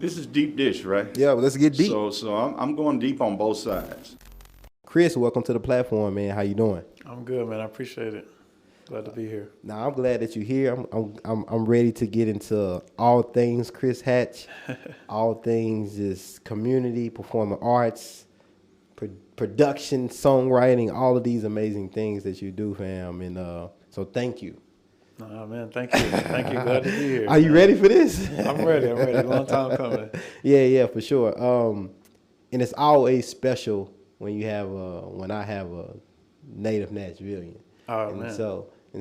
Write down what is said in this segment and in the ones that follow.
This is deep dish, right? Yeah, well, let's get deep. So I'm going deep on both sides. Khrys, welcome to the platform, man. How you doing? I'm good, man. I appreciate it. Glad to be here. Now I'm glad that you're here. I'm ready to get into all things Khrys Hatch, all things just community, performing arts, production, songwriting, all of these amazing things that you do, fam. And so thank you. Oh, man. Thank you. Thank you. Glad to be here. Are you ready for this? I'm ready. I'm ready. Long time coming. Yeah, for sure. And it's always special when you have when I have a native Nashvilleian. Oh, and man.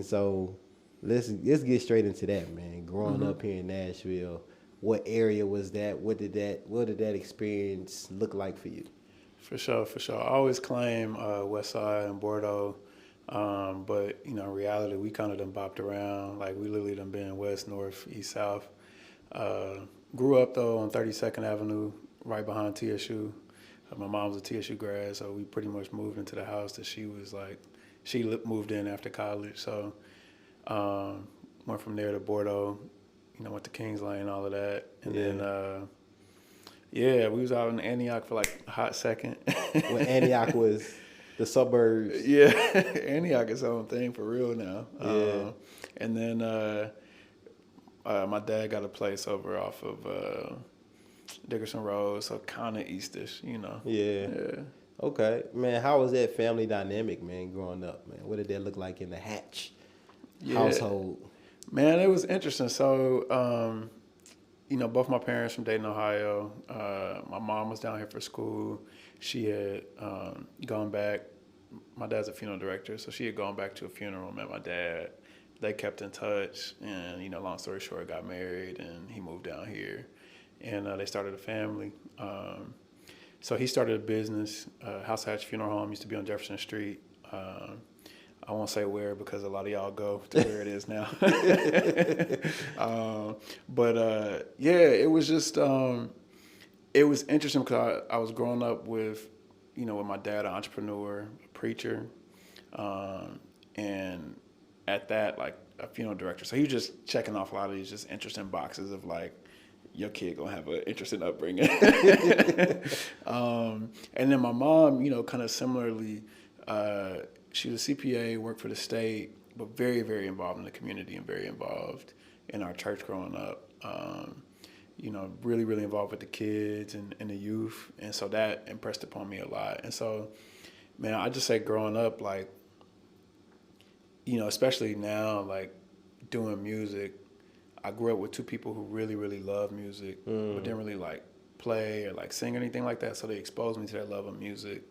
So let's get straight into that, man. Growing up here in Nashville, what area was that? What did that experience look like for you? For sure. I always claim West Side and Bordeaux. But, in reality, we kind of done bopped around. Like, we literally done been west, north, east, south. Grew up, though, on 32nd Avenue, right behind TSU. My mom was a TSU grad, so we pretty much moved into the house that she was like, moved in after college. So went from there to Bordeaux, went to Kings Lane, all of that. And then, we was out in Antioch for like a hot second. When Antioch was the suburbs. Yeah, Antioch is its own thing for real now. Yeah. And then my dad got a place over off of Dickerson Road, so kind of eastish, Yeah. Okay, man. How was that family dynamic, man, growing up, man? What did that look like in the Hatch household? Man, it was interesting. So, both my parents from Dayton, Ohio. My mom was down here for school. She had gone back. My dad's a funeral director, so she had gone back to a funeral, met my dad. They kept in touch, and, long story short, got married, and he moved down here. And they started a family. So he started a business, House Hatch Funeral Home, used to be on Jefferson Street. I won't say where because a lot of y'all go to where it is now. It was just, it was interesting because I was growing up with, with my dad, an entrepreneur, a preacher, and at that, like a funeral director. So he was just checking off a lot of these just interesting boxes of like, your kid gonna have an interesting upbringing. And then my mom, kind of similarly, she was a CPA, worked for the state, but very, very involved in the community and very involved in our church growing up. Really, really involved with the kids and the youth. And so that impressed upon me a lot. And so, man, I just say growing up, like, especially now, like doing music, I grew up with two people who really, really love music, but didn't really like play or like sing or anything like that. So they exposed me to that love of music.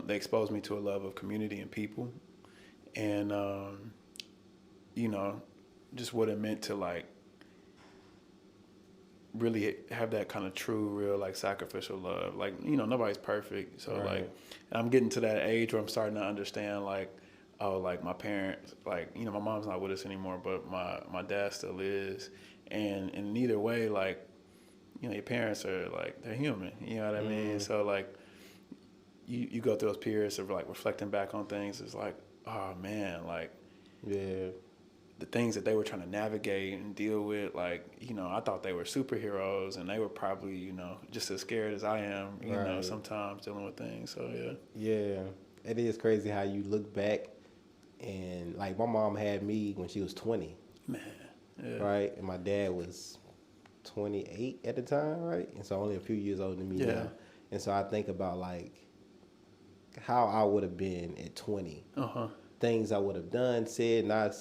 They exposed me to a love of community and people, and just what it meant to like really have that kind of true, real, like sacrificial love. Like, nobody's perfect, so right. like I'm getting to that age where I'm starting to understand like, oh, like my parents, like, my mom's not with us anymore, but my dad still is. And in either way, like, your parents are like, they're human, you know what I mean? So like, you go through those periods of like reflecting back on things. It's like, oh man, like, Yeah. the things that they were trying to navigate and deal with, like, I thought they were superheroes and they were probably, just as scared as I am, you know, sometimes dealing with things. So, yeah. Yeah. It is crazy how you look back and, like, my mom had me when she was 20. Man. Yeah. Right? And my dad was 28 at the time, right? And so only a few years older than me now. And so I think about, like, how I would have been at 20. Things I would have done, said, not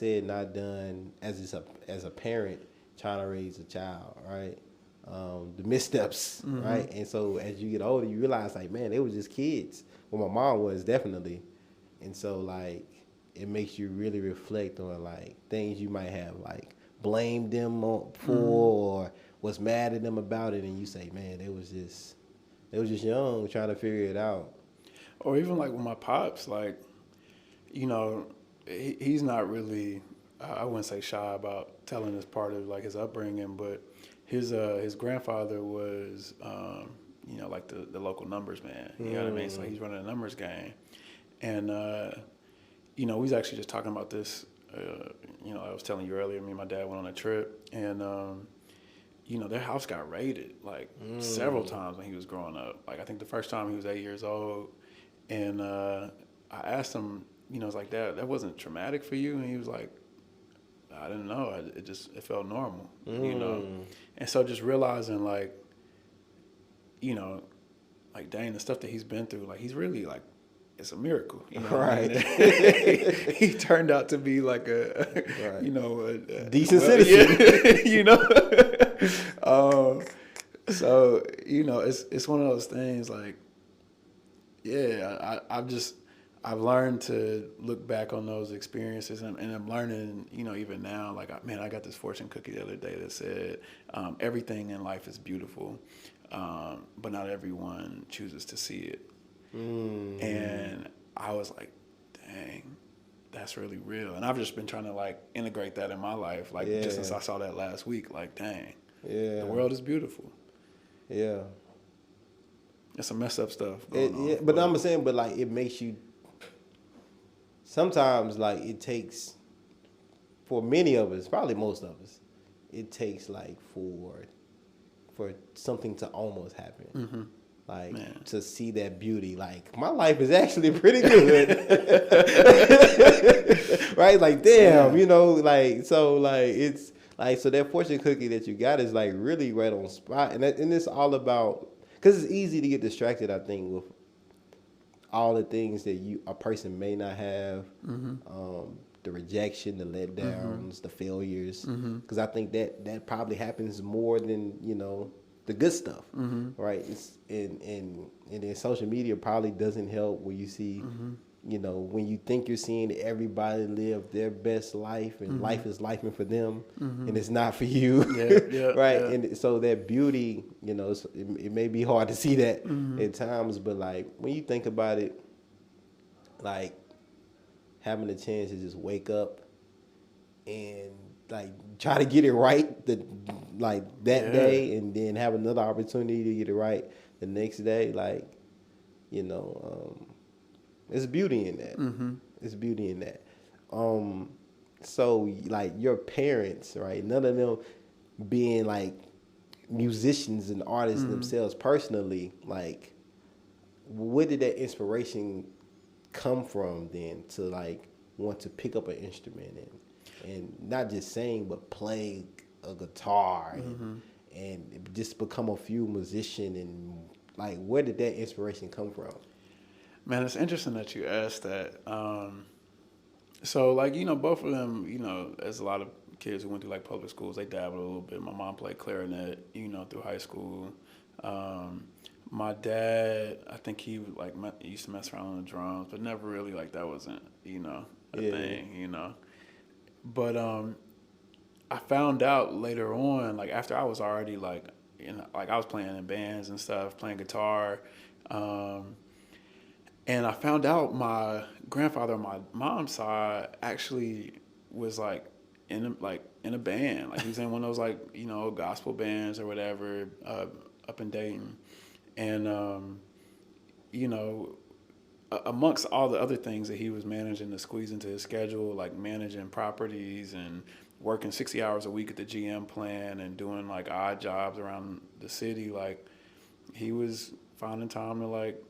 done as a parent trying to raise a child, right? The missteps, right? And so as you get older, you realize, like, man, they were just kids. Well, my mom was definitely. And so, like, it makes you really reflect on, like, things you might have, like, blamed them for or was mad at them about it. And you say, man, they was just young trying to figure it out. Or even, like, with my pops, like, he's not really, I wouldn't say shy about telling us part of like his upbringing, but his grandfather was, like the local numbers man. You know what I mean? So he's running a numbers game, and we was actually just talking about this. I was telling you earlier. Me and my dad went on a trip, and their house got raided like several times when he was growing up. Like I think the first time he was 8 years old, and I asked him, it's like that wasn't traumatic for you, and he was like, I didn't know. It felt normal, And so just realizing like, like dang, the stuff that he's been through, like he's really like, it's a miracle, right? He turned out to be like a decent citizen, So it's one of those things like, yeah, I've learned to look back on those experiences, and I'm learning, even now, like, I got this fortune cookie the other day that said, everything in life is beautiful, but not everyone chooses to see it. And I was like, dang, that's really real. And I've just been trying to like integrate that in my life, like just since I saw that last week, like, dang, the world is beautiful. Yeah. It's some messed up stuff going on. But I'm saying, but like it makes you, sometimes like it takes, for many of us, probably most of us, it takes like for something to almost happen. Like, to see that beauty. Like, my life is actually pretty good. Right? Like, damn, like, so, like, it's, like, so that fortune cookie that you got is, like, really right on spot. And it's all about, because it's easy to get distracted, I think, with all the things that a person may not have. The rejection, the letdowns, the failures. Because I think that probably happens more than, the good stuff, right? It's, and then social media probably doesn't help where you see, when you think you're seeing everybody live their best life and life is lifing for them and it's not for you, right? Yeah. And so that beauty, it may be hard to see that at times, but like when you think about it, like having the chance to just wake up and like try to get it right that day, and then have another opportunity to get it right the next day, like, there's beauty in that. There's beauty in that. So like your parents, right? None of them being like musicians and artists themselves personally, like where did that inspiration come from then to like want to pick up an instrument and not just sing but play a guitar and just become a field musician, and like where did that inspiration come from? Man, it's interesting that you asked that. So like, both of them, as a lot of kids who went through like public schools, they dabbled a little bit. My mom played clarinet, through high school. My dad, I think he like used to mess around on the drums, but never really like that wasn't, a thing, But I found out later on, like after I was already like, like I was playing in bands and stuff, playing guitar, and I found out my grandfather on my mom's side actually was like in a band, like he was in one of those like gospel bands or whatever up in Dayton, and amongst all the other things that he was managing to squeeze into his schedule, like managing properties and working 60 hours a week at the GM plant and doing like odd jobs around the city, like he was finding time to like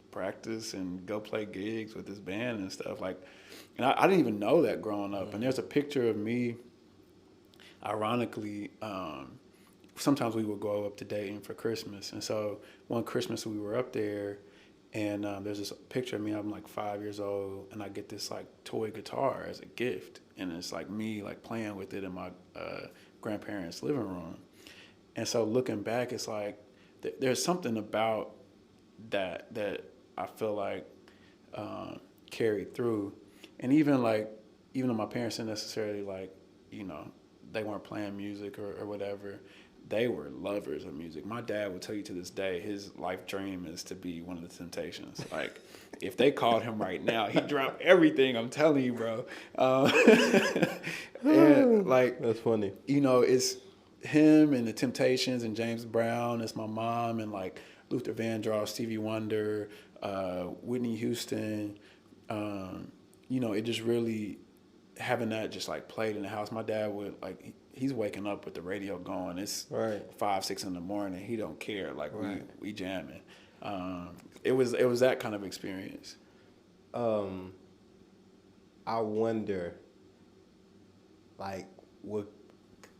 practice and go play gigs with his band and stuff. Like, and I didn't even know that growing up. And there's a picture of me, ironically, sometimes we would go up to Dayton for Christmas. And so one Christmas we were up there, and there's this picture of me. I'm like 5 years old, and I get this like toy guitar as a gift, and it's like me like playing with it in my grandparents' living room. And so looking back, it's like there's something about that I feel like carried through, and even though my parents didn't necessarily like they weren't playing music or whatever, they were lovers of music. My dad would tell you to this day his life dream is to be one of the Temptations. Like, if they called him right now, he'd drop everything. I'm telling you, bro. And like, that's funny. It's him and the Temptations and James Brown. It's my mom and like Luther Vandross, Stevie Wonder, Whitney Houston. It just really having that just like played in the house. My dad would like he's waking up with the radio going. It's Right. 5, 6 in the morning. He don't care. Like Right. we jamming. It was that kind of experience. I wonder, like, what,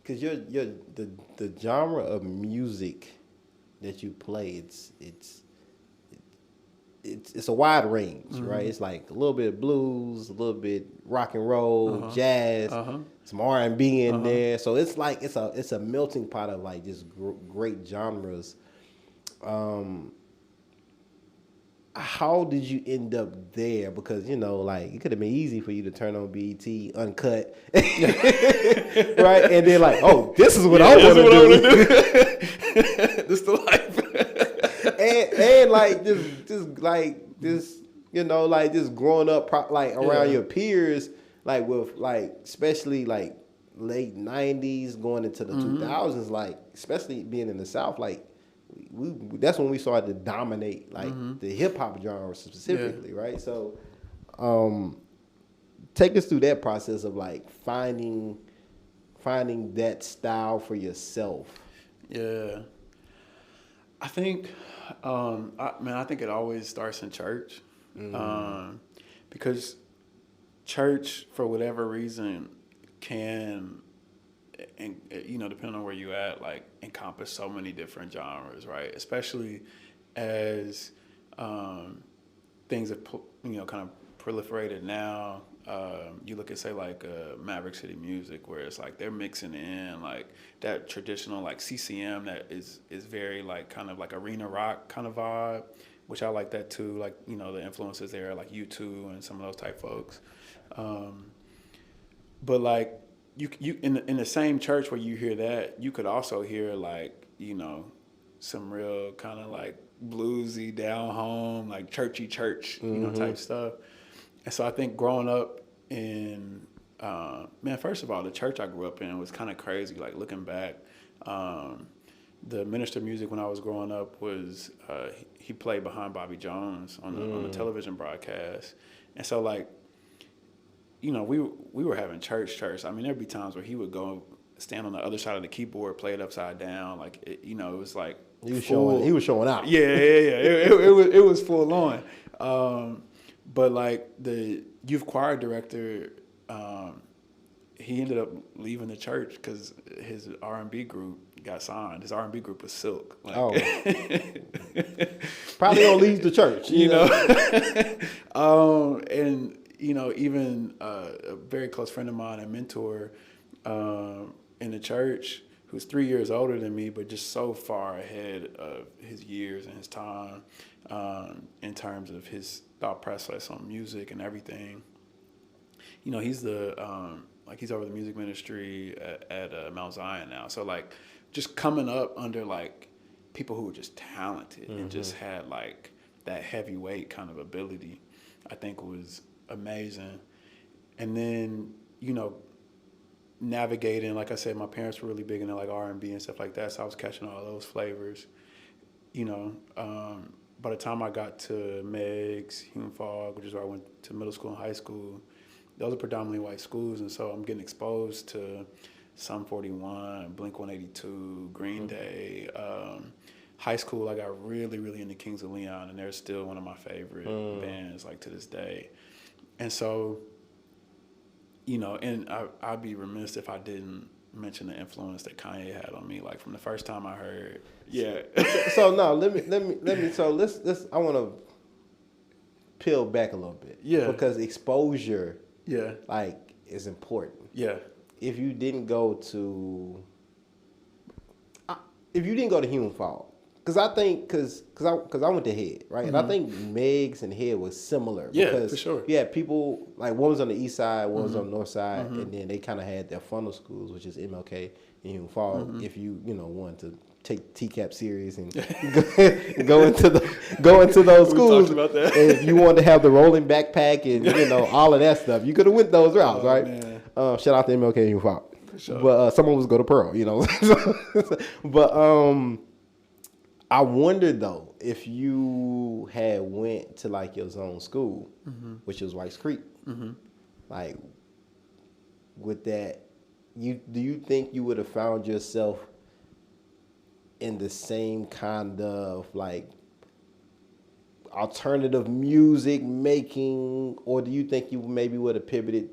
because the genre of music that you play, it's a wide range, right? It's like a little bit of blues, a little bit rock and roll, jazz, some R&B in there. So it's like it's a melting pot of like just great genres. How did you end up there? Because, like, it could have been easy for you to turn on BET, uncut, right? And then like, oh, this is what I want to do. This the life. and like just like this, like just growing up like around your peers, like with like especially like late 90s going into the 2000s, like especially being in the South, like that's when we started to dominate like the hip hop genre specifically, right? So take us through that process of like finding that style for yourself. Yeah. I think I think it always starts in church. Because church, for whatever reason, can, and depending on where you at, like encompass so many different genres, right? Especially as things have kind of proliferated now. You look at, say, like Maverick City Music, where it's like they're mixing in like that traditional like CCM that is very like kind of like arena rock kind of vibe, which I like that too. Like, the influences there, like U2 and some of those type folks. But like you in the same church where you hear that, you could also hear like, some real kind of like bluesy, down home, like churchy church, type stuff. And so I think growing up in, first of all, the church I grew up in was kind of crazy. Like looking back, the minister music when I was growing up was, he played behind Bobby Jones on the television broadcast. And so like, we were having church. I mean, there'd be times where he would go stand on the other side of the keyboard, play it upside down. Like, it was like he was showing out. Yeah. It was full on. But like the youth choir director, he ended up leaving the church because his R&B group got signed. His R&B group was Silk. Like, probably don't leave the church, and even a very close friend of mine and mentor in the church, who's 3 years older than me, but just so far ahead of his years and his time in terms of his thought process on music and everything. He's he's over the music ministry at Mount Zion now. So like just coming up under like people who were just talented and just had like that heavyweight kind of ability, I think was amazing. And then, navigating, like I said, my parents were really big into like R&B and stuff like that, so I was catching all those flavors. By the time I got to Meigs, Hume Fogg, which is where I went to middle school and high school, those are predominantly white schools, and so I'm getting exposed to Sum 41, Blink-182, Green Day. High school, I got really, really into Kings of Leon, and they're still one of my favorite bands, like to this day. And so, and I'd be remiss if I didn't mention the influence that Kanye had on me. Like from the first time I heard, So no, let me. So let's. I want to peel back a little bit. Yeah. Because exposure. Yeah. Like is important. Yeah. If you didn't go to Human Fall, because I think because I went to Head, right, and I think Meigs and Head was similar. Yeah, because for sure. Yeah, people like one was on the east side, one was on the north side, and then they kind of had their funnel schools, which is MLK and Human Fall. If you wanted to take TCAP serious and go into those schools, about that. and if you wanted to have the rolling backpack and all of that stuff, you could have went those routes, right? Man. Shout out to MLK and Human Fall. Sure. But someone was go to Pearl, But I wonder though if you had went to like your zone school, which was Whites Creek, like would do you think you would have found yourself in the same kind of like alternative music making, or do you think you maybe would have pivoted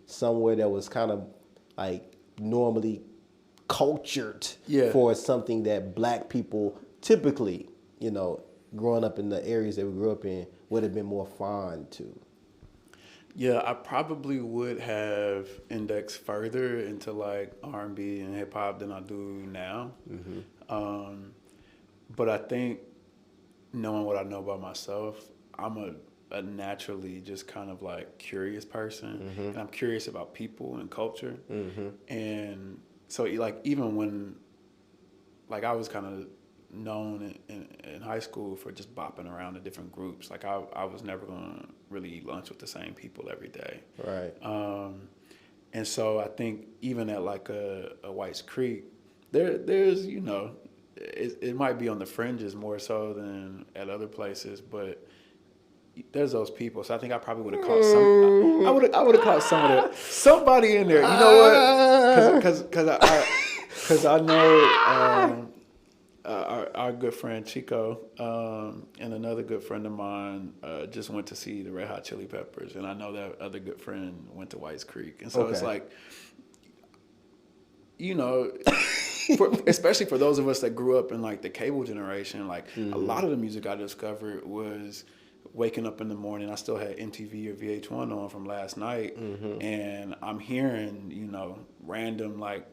somewhere that was kind of like normally cultured for something that black people typically, growing up in the areas that we grew up in, would have been more fond to? Yeah, I probably would have indexed further into like R&B and hip hop than I do now. But I think knowing what I know about myself, I'm a naturally just kind of like curious person, and I'm curious about people and culture. And so like even when like I was kind of known in high school for just bopping around to different groups. Like I was never gonna really eat lunch with the same people every day. Right. And so I think even at like a White's Creek, there's it might be on the fringes more so than at other places, but there's those people. So I think I probably would have caught some. I would have caught somebody in there. You know what? Because I know. Our good friend Chico and another good friend of mine just went to see the Red Hot Chili Peppers, and I know that other good friend went to White's Creek, and so it's like, especially for those of us that grew up in like the cable generation, like a lot of the music I discovered was waking up in the morning. I still had MTV or VH1 on from last night, and I'm hearing random like.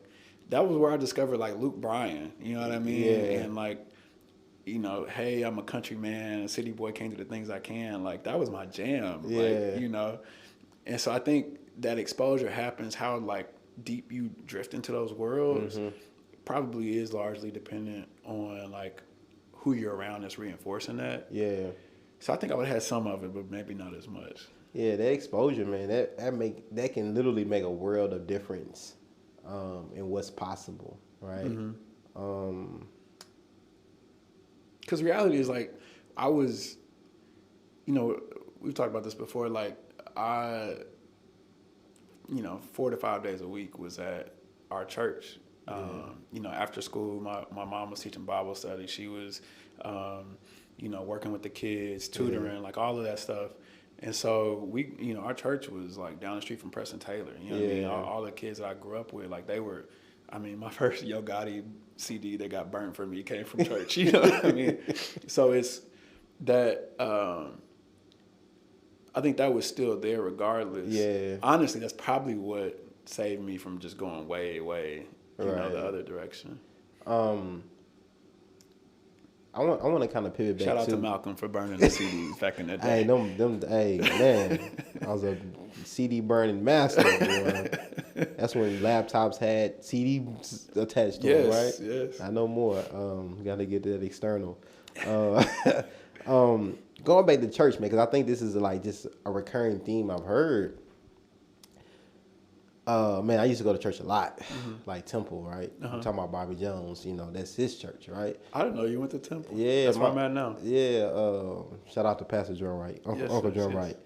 That was where I discovered like Luke Bryan, you know what I mean? Yeah. And like, hey, I'm a country man, a city boy, can't do the things I can. Like that was my jam. Yeah. Like, and so I think that exposure happens, how like deep you drift into those worlds probably is largely dependent on like who you're around that's reinforcing that. Yeah. So I think I would have had some of it, but maybe not as much. Yeah, that exposure, man, that can literally make a world of difference. And what's possible, right? Because reality is like, I was, we've talked about this before, like I, 4 to 5 days a week was at our church. After school, my mom was teaching Bible study. She was, working with the kids, tutoring, like all of that stuff. And so we, our church was like down the street from Preston Taylor. You know what I mean? All the kids that I grew up with, like they were, my first Yo Gotti CD that got burnt for me came from church. You know what I mean? So it's that, I think that was still there regardless. Yeah. Honestly, that's probably what saved me from just going way, the other direction. I want to kind of pivot back. Shout out to Malcolm for burning the CDs back in the day. Hey, man, I was a CD burning master. Boy. That's when laptops had CDs attached to them, right? Yes. I know more. Got to get that external. Going back to church, man, because I think this is like just a recurring theme I've heard. Man, I used to go to church a lot, like Temple, right? I'm talking about Bobby Jones, that's his church, right? I didn't know you went to Temple. Yeah. That's where I'm at now. Yeah, shout out to Pastor John Wright, Uncle John Wright.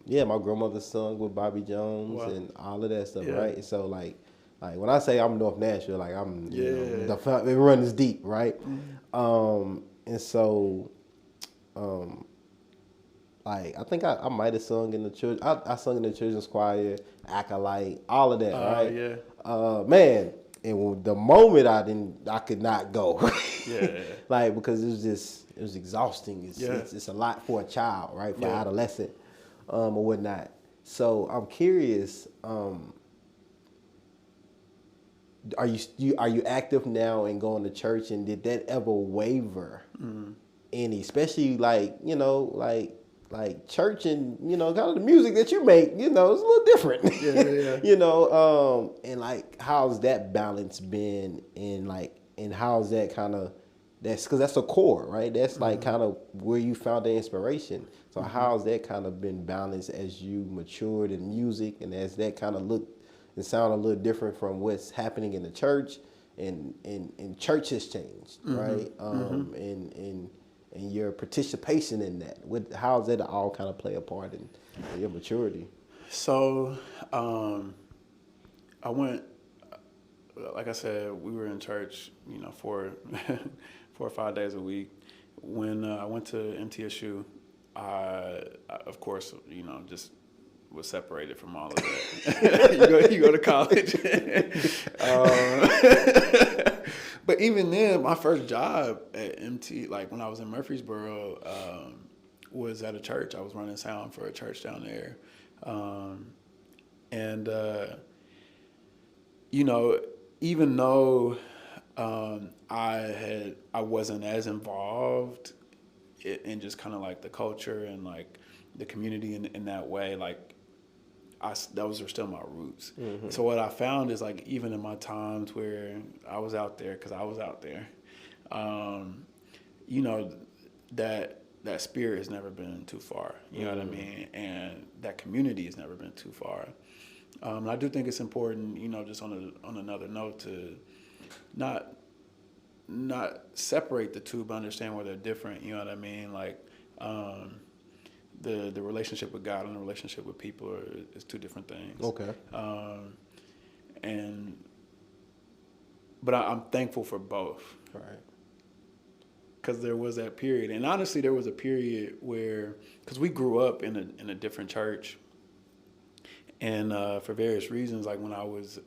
Yeah, my grandmother sung with Bobby Jones and all of that stuff, right? And so like when I say I'm North Nashville, like I'm, it runs deep, right? And so, like I think I might have sung in the church. I sung in the children's choir, acolyte, all of that, right? Yeah. Man, and the moment I could not go. Yeah. Like because it was exhausting. It's a lot for a child, right? For adolescent, or whatnot. So I'm curious. Are you active now and going to church? And did that ever waver? Any, especially like church and kind of the music that you make, it's a little different. And like how's that balance been and how's that kind of that's because that's a core, right? That's like kind of where you found the inspiration. So how's that kind of been balanced as you matured in music and as that kind of looked and sound a little different from what's happening in the church and church has changed, right? And your participation in that. How's that all kind of play a part in your maturity? So, I went, like I said, we were in church, 4 or 5 days a week. When I went to MTSU, I of course, just was separated from all of that. you go to college. But even then, my first job at MT, like when I was in Murfreesboro, was at a church. I was running sound for a church down there. And even though I wasn't as involved in just kind of like the culture and like the community in that way, like those are still my roots. Mm-hmm. So what I found is like even in my times where I was out there, because I was out there, that spirit has never been too far. You know what I mean? And that community has never been too far. And I do think it's important, just on another note, to not separate the two, but understand where they're different. You know what I mean? Like the relationship with God and the relationship with people is two different things. Okay. But I'm thankful for both. Right. Because there was that period, and honestly, there was a period where, because we grew up in a different church, and for various reasons, like when I was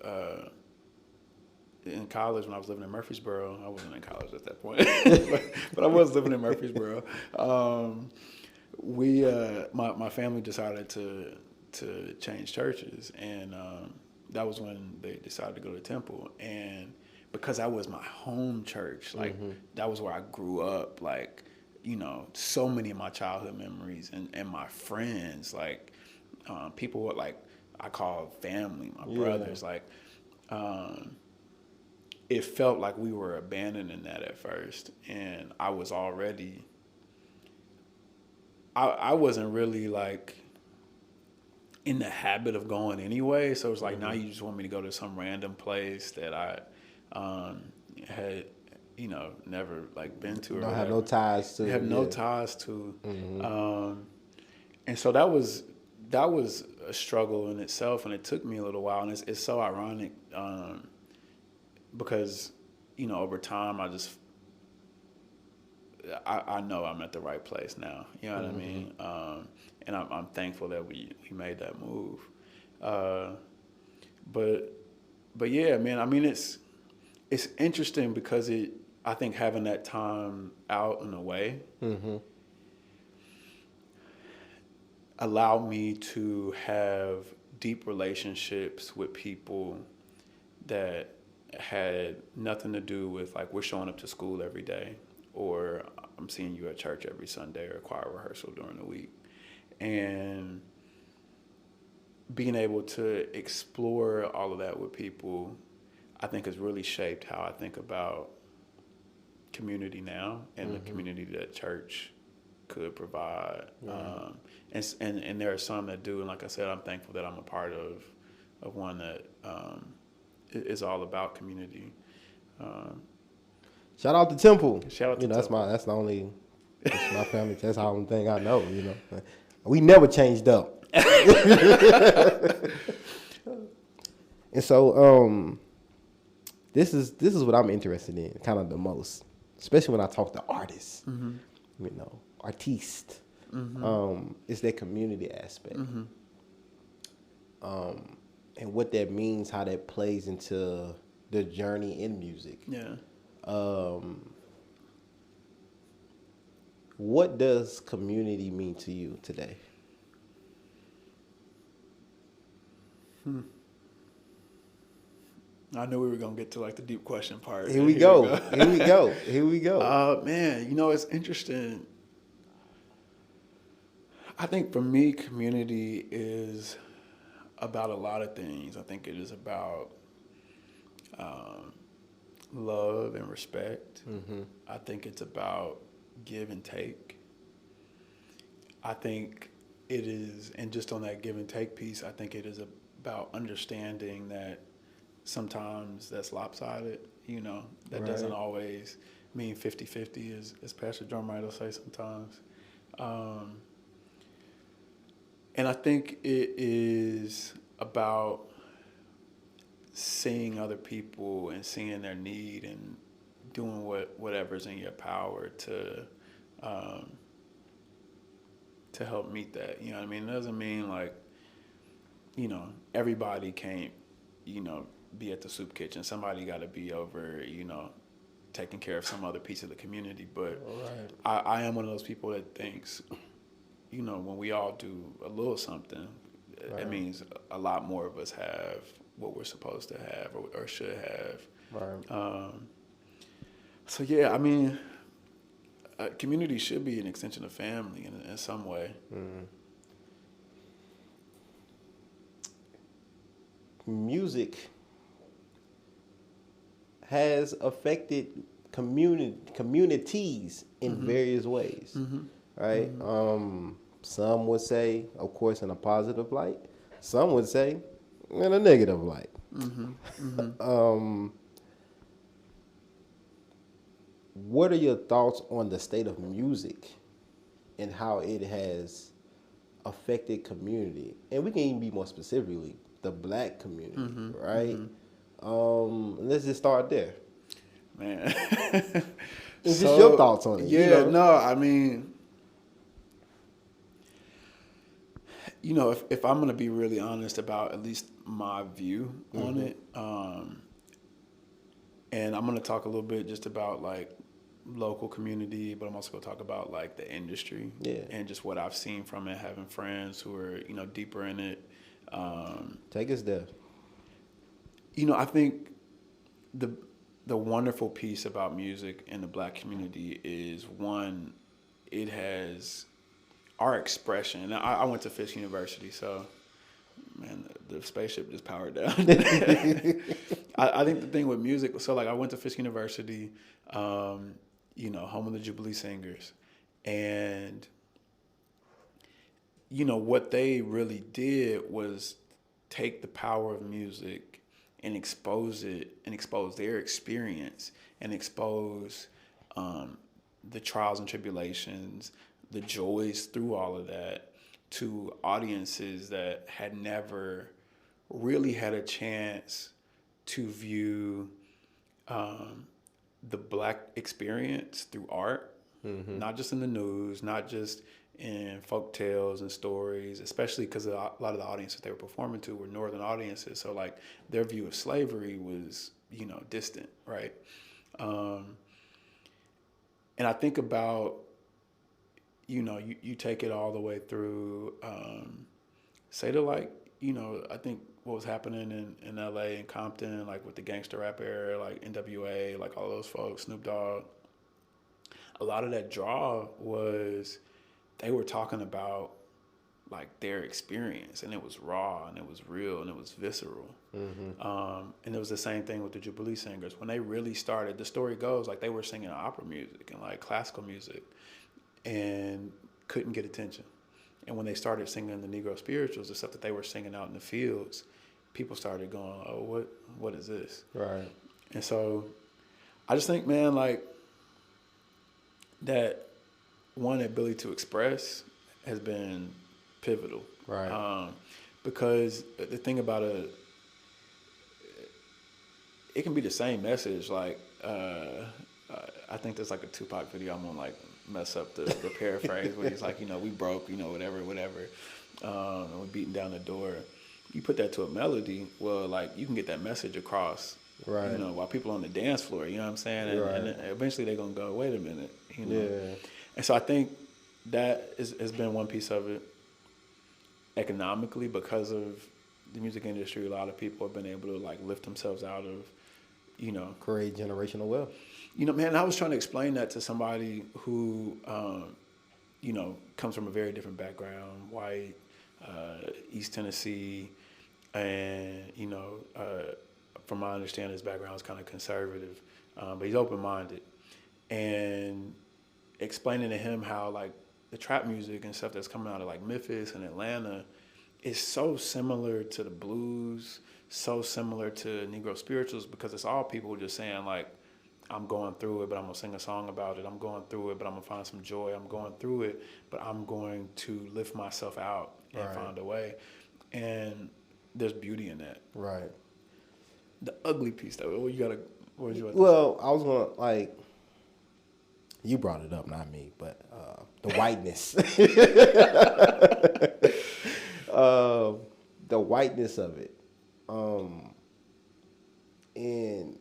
in college, when I was living in Murfreesboro, I wasn't in college at that point, but I was living in Murfreesboro. My family decided to change churches, and that was when they decided to go to Temple. And because that was my home church, like that was where I grew up, like so many of my childhood memories and my friends, like people were like I call family, my brothers, like it felt like we were abandoning that at first, and I was already. I wasn't really like in the habit of going anyway, so it's like now you just want me to go to some random place that I had never like been to. Don't have no ties to. Have no ties to. And so that was a struggle in itself, and it took me a little while, and it's so ironic because over time I know I'm at the right place now. You know what I mean? And I'm thankful that we made that move. But yeah, man, I mean, it's interesting because I think having that time out and away allowed me to have deep relationships with people that had nothing to do with like we're showing up to school every day, or I'm seeing you at church every Sunday, or choir rehearsal during the week. And being able to explore all of that with people, I think has really shaped how I think about community now and the community that church could provide. And there are some that do, and like I said, I'm thankful that I'm a part of one that is all about community. Shout out to Temple. Shout out to Temple. That's my family. That's the only thing I know. We never changed up. And so this is what I'm interested in, kind of the most, especially when I talk to artists. Artistes. It's that community aspect. And what that means, how that plays into the journey in music. Yeah. What does community mean to you today? I knew we were gonna get to like the deep question part. Here we go. Here we go. Man, it's interesting. I think for me, community is about a lot of things. I think it is about love and respect. I think it's about give and take. I think it is, and just on that give and take piece, I think it is about understanding that sometimes that's lopsided, that doesn't always mean 50-50, as Pastor Drumright will say sometimes. And I think it is about seeing other people and seeing their need and doing whatever's in your power to help meet that. You know what I mean? It doesn't mean like, you know, everybody can't, you know, be at the soup kitchen. Somebody got to be over, you know, taking care of some other piece of the community. But I am one of those people that thinks, you know, when we all do a little something, it means a lot more of us have what we're supposed to have or should have. Right. So yeah, I mean, community should be an extension of family in some way. Mm. Music has affected communities in various ways, right? Some would say, of course, in a positive light. Some would say in a negative light. What are your thoughts on the state of music and how it has affected community? And we can even be more specifically the black community, right? Let's just start there. Man. It's just your thoughts on it. Yeah, you know? no, I mean, you know, if I'm going to be really honest about at least my view on it, and I'm going to talk a little bit just about like local community, but I'm also going to talk about like the industry and just what I've seen from it, having friends who are, you know, deeper in it. Take us there. You know, I think the wonderful piece about music in the black community is, one, it has our expression. I went to Fisk University, so, man, the spaceship just powered down. I think the thing with music, so like I went to Fisk University, you know, home of the Jubilee Singers, and, you know, what they really did was take the power of music and expose it and expose their experience and expose the trials and tribulations, the joys through all of that to audiences that had never really had a chance to view the black experience through art, not just in the news, not just in folk tales and stories, especially because a lot of the audiences they were performing to were northern audiences. So like their view of slavery was, you know, distant, right? And I think about, you know, you take it all the way through, say to like, you know, I think what was happening in LA and Compton, like with the gangster rap era, like NWA, like all those folks, Snoop Dogg, a lot of that draw was they were talking about like their experience, and it was raw and it was real and it was visceral. And it was the same thing with the Jubilee Singers. When they really started, the story goes like they were singing opera music and like classical music and couldn't get attention. And when they started singing the Negro spirituals, the stuff that they were singing out in the fields, people started going, oh, what is this? Right. And so I just think, man, like that one ability to express has been pivotal. Right. Because the thing about it can be the same message. Like, I think there's like a Tupac video. I'm gonna like mess up the paraphrase where he's like, you know, we broke, you know, whatever, and we're beating down the door. You put that to a melody, well, like you can get that message across, right? You know, while people on the dance floor, you know what I'm saying, and eventually they're gonna go, wait a minute, you know. Yeah. And so I think that has been one piece of it. Economically, because of the music industry, a lot of people have been able to like lift themselves out of, you know, create generational wealth. You know, man, I was trying to explain that to somebody who, you know, comes from a very different background, white, East Tennessee, and, you know, from my understanding, his background is kind of conservative, but he's open-minded. And explaining to him how, like, the trap music and stuff that's coming out of, like, Memphis and Atlanta is so similar to the blues, so similar to Negro spirituals, because it's all people just saying, like, I'm going through it, but I'm going to sing a song about it. I'm going through it, but I'm going to find some joy. I'm going through it, but I'm going to lift myself out and find a way. And there's beauty in that. Right. the ugly piece though. What was you? Well, I was gonna like. You brought it up, not me, but the whiteness, the whiteness of it, and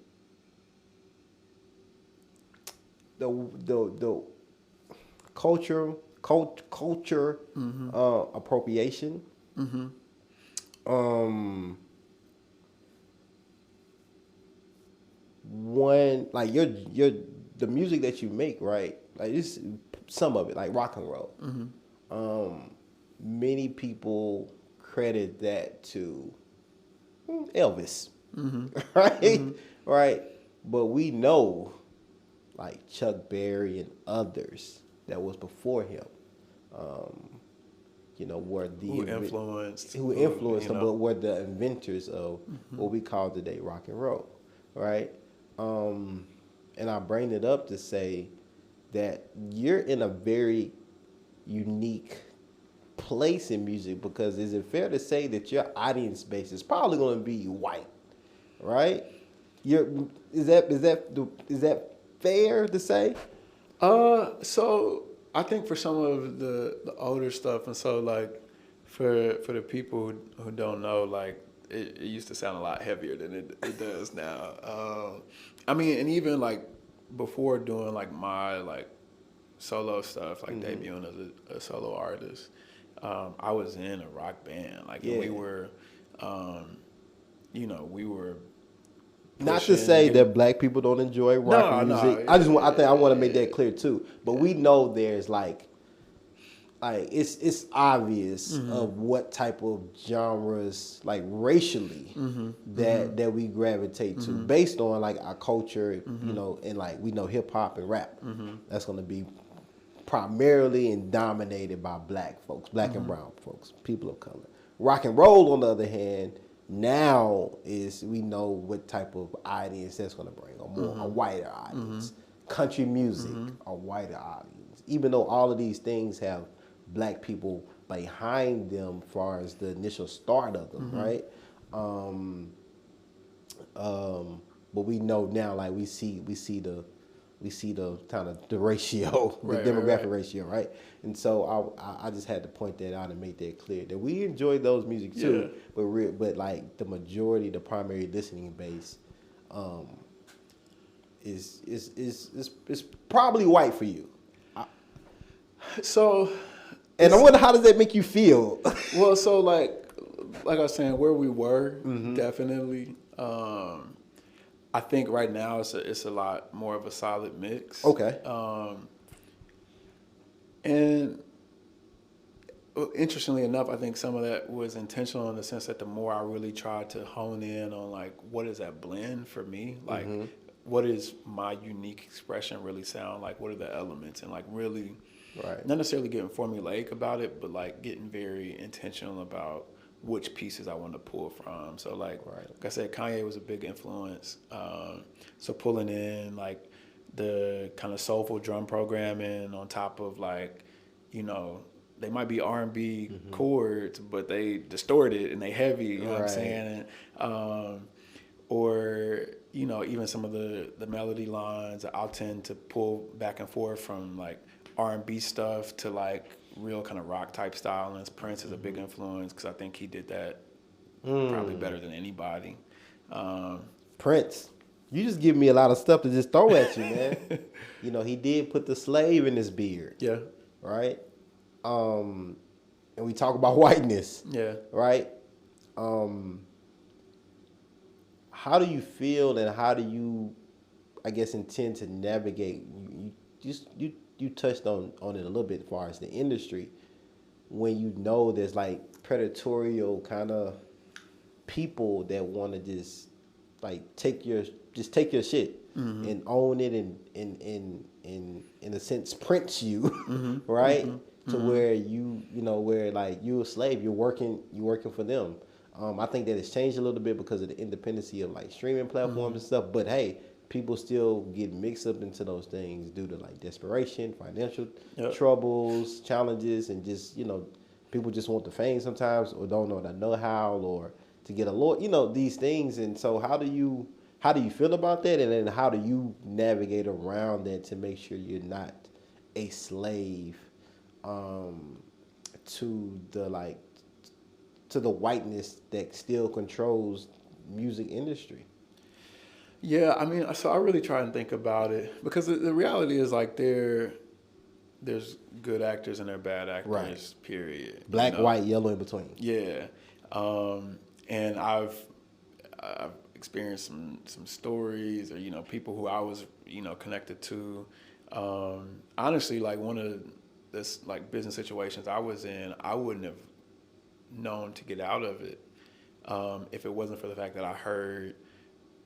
the culture appropriation. One like your the music that you make, right? Like this, some of it, like rock and roll. Many people credit that to Elvis, right? Right. But we know, like Chuck Berry and others that was before him, were who influenced them, but were the inventors of what we call today rock and roll, right? And I bring it up to say that you're in a very unique place in music because is it fair to say that your audience base is probably going to be white, right? Is that fair to say? So I think for some of the older stuff, and so like for the people who don't know, like it used to sound a lot heavier than it does now. I mean, and even like before doing like my like solo stuff, like debuting as a solo artist, I was in a rock band. Like we were, we were. Not to say that black people don't enjoy rock music. I want to make that clear too. But we know there's like it's obvious of what type of genres like racially that we gravitate to based on like our culture, and like we know hip hop and rap. That's gonna be primarily and dominated by black folks, black and brown folks, people of color. Rock and roll, on the other hand, now is we know what type of audience that's gonna bring, a wider audience. Country music, a wider audience. Even though all of these things have black people behind them as far as the initial start of them, right? But we know now, like we see the kind of the ratio, the demographic ratio, right? And so I just had to point that out and make that clear that we enjoy those music too, but like the majority, the primary listening base, is probably white for you. So. And I wonder, how does that make you feel? Well, so like I was saying, where we were, definitely. I think right now it's a lot more of a solid mix. Okay. And interestingly enough, I think some of that was intentional in the sense that the more I really tried to hone in on like what is that blend for me, like what is my unique expression really sound like? What are the elements, and like really. Right. Not necessarily getting formulaic about it, but like getting very intentional about which pieces I want to pull from. So like I said, Kanye was a big influence. So pulling in like the kind of soulful drum programming on top of like, they might be R&B chords, but they distorted and they heavy, you know what I'm saying? And, or, even some of the melody lines, I'll tend to pull back and forth from like R&B stuff to like real kind of rock type style, and Prince is a big influence because I think he did that probably better than anybody. Prince, you just give me a lot of stuff to just throw at you, man. He did put the slave in his beard. Yeah. Right? And we talk about whiteness. Yeah. Right? How do you feel, and how do you, I guess, intend to navigate? You touched on it a little bit as far as the industry, when there's like predatorial kind of people that want to just like take your shit and own it and in a sense prince you, right? To where where like you a slave, you're working for them. I think that it's changed a little bit because of the independency of like streaming platforms and stuff, but hey, people still get mixed up into those things due to like desperation, financial troubles, challenges, and just people just want the fame sometimes, or don't know how, or to get a lawyer, you know, these things. And so how do you feel about that? And then how do you navigate around that to make sure you're not a slave to the whiteness that still controls music industry? Yeah, I mean, so I really try and think about it because the reality is like there's good actors and there are bad actors, Right. period. Black, white, yellow in between. Yeah. And I've experienced some stories or, you know, people who I was, you know, connected to. Honestly, like one of this like business situations I was in, I wouldn't have known to get out of it if it wasn't for the fact that I heard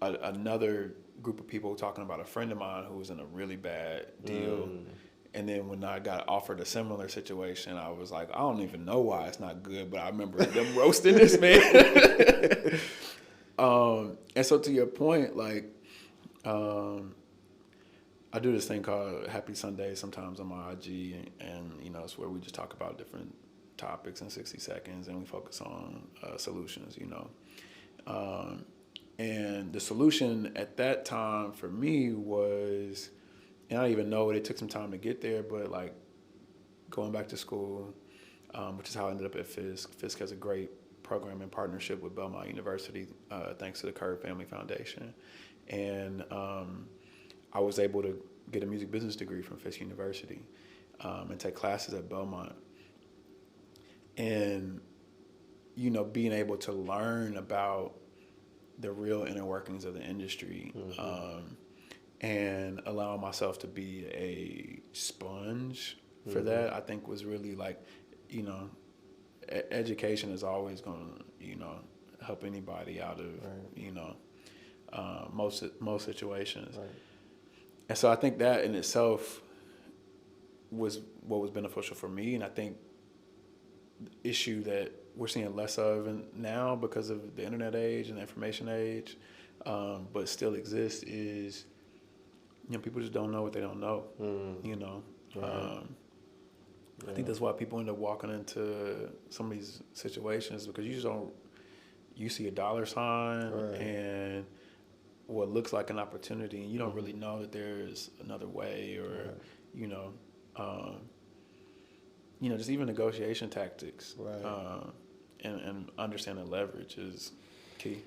another group of people talking about a friend of mine who was in a really bad deal. And then when I got offered a similar situation, I was like, I don't even know why it's not good, but I remember them roasting this man. And so to your point, like, I do this thing called Happy Sunday sometimes on my IG, and you know, it's where we just talk about different topics in 60 seconds, and we focus on solutions, you know. And the solution at that time for me was, and I don't even know it took some time to get there, but like going back to school, which is how I ended up at Fisk. Fisk has a great program in partnership with Belmont University, thanks to the Khrys Family Foundation. And I was able to get a music business degree from Fisk University and take classes at Belmont. And, you know, being able to learn about the real inner workings of the industry, and allowing myself to be a sponge for that, I think was really like, you know, education is always going to, you know, help anybody out of, you know, most situations. Right. And so I think that in itself was what was beneficial for me. And I think the issue that we're seeing less of now because of the internet age and the information age, but still exists is, you know, people just don't know what they don't know, you know. Right. I think that's why people end up walking into some of these situations because you see a dollar sign and what looks like an opportunity, and you don't really know that there's another way or, you know, just even negotiation tactics, and understanding leverage is key.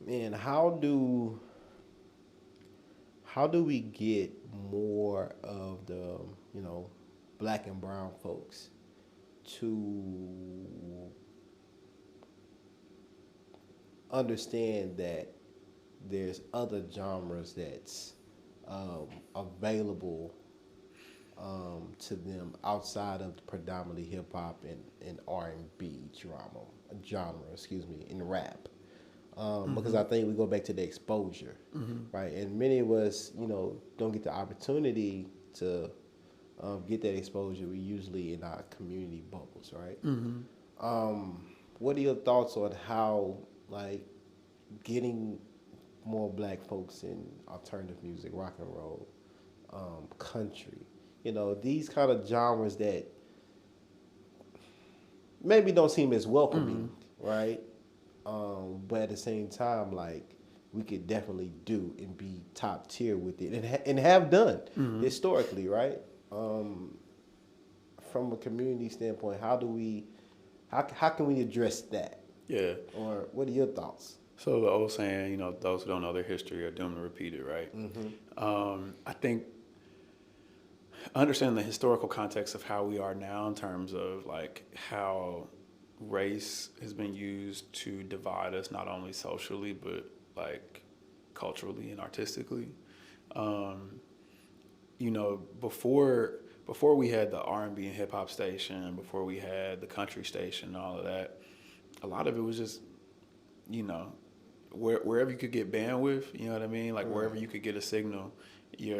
Man, how do we get more of the, you know, black and brown folks to understand that there's other genres that's available to them outside of predominantly hip hop and R&B genre, in rap. Because I think we go back to the exposure, right? And many of us, you know, don't get the opportunity to get that exposure. We usually in our community bubbles, right? What are your thoughts on how, like, getting more black folks in alternative music, rock and roll, country, you know, these kind of genres that maybe don't seem as welcoming, right? But at the same time, like, we could definitely do and be top tier with it and have done historically, right? From a community standpoint, how can we address that? Yeah. Or what are your thoughts? So the old saying, you know, those who don't know their history are doomed to repeat it, right? I think understanding the historical context of how we are now in terms of like how race has been used to divide us not only socially but like culturally and artistically. You know, before we had the R&B and hip hop station, before we had the country station and all of that, a lot of it was just, you know, wherever you could get bandwidth, you know what I mean? Like wherever you could get a signal, you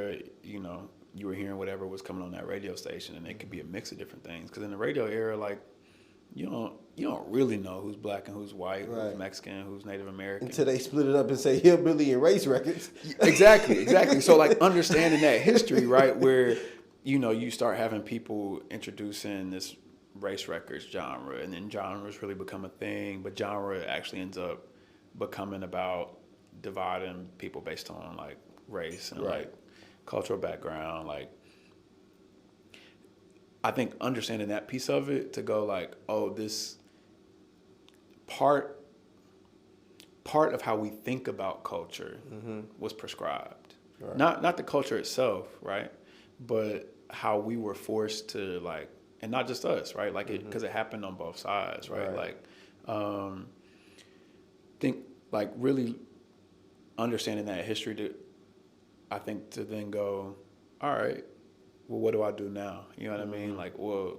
were hearing whatever was coming on that radio station, and it could be a mix of different things. Because in the radio era, like, you don't really know who's black and who's white, who's Mexican, who's Native American. Until they split it up and say hillbilly and race records. Exactly. So like understanding that history, right, where, you know, you start having people introducing this race records genre, and then genres really become a thing, but genre actually ends up becoming about dividing people based on like race and like cultural background. Like, I think understanding that piece of it to go like, oh, this part of how we think about culture was prescribed. Right. Not the culture itself, right? But how we were forced to like, and not just us, right? Like because it happened on both sides, right? Like, think like really understanding that history to, I think to then go, all right, well, what do I do now? You know what I mean? Like, well,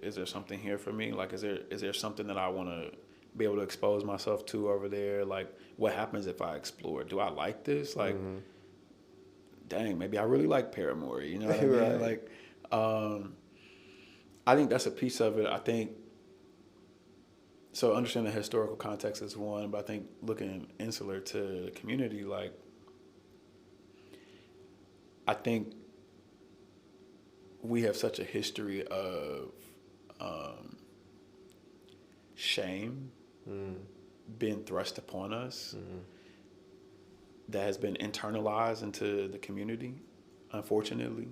is there something here for me? Like, is there something that I want to be able to expose myself to over there? Like, what happens if I explore? Do I like this? Like, dang, maybe I really like Paramore. You know what I mean? Like, I think that's a piece of it. I think, so understanding the historical context is one, but I think looking insular to the community, like, I think we have such a history of shame being thrust upon us that has been internalized into the community, unfortunately,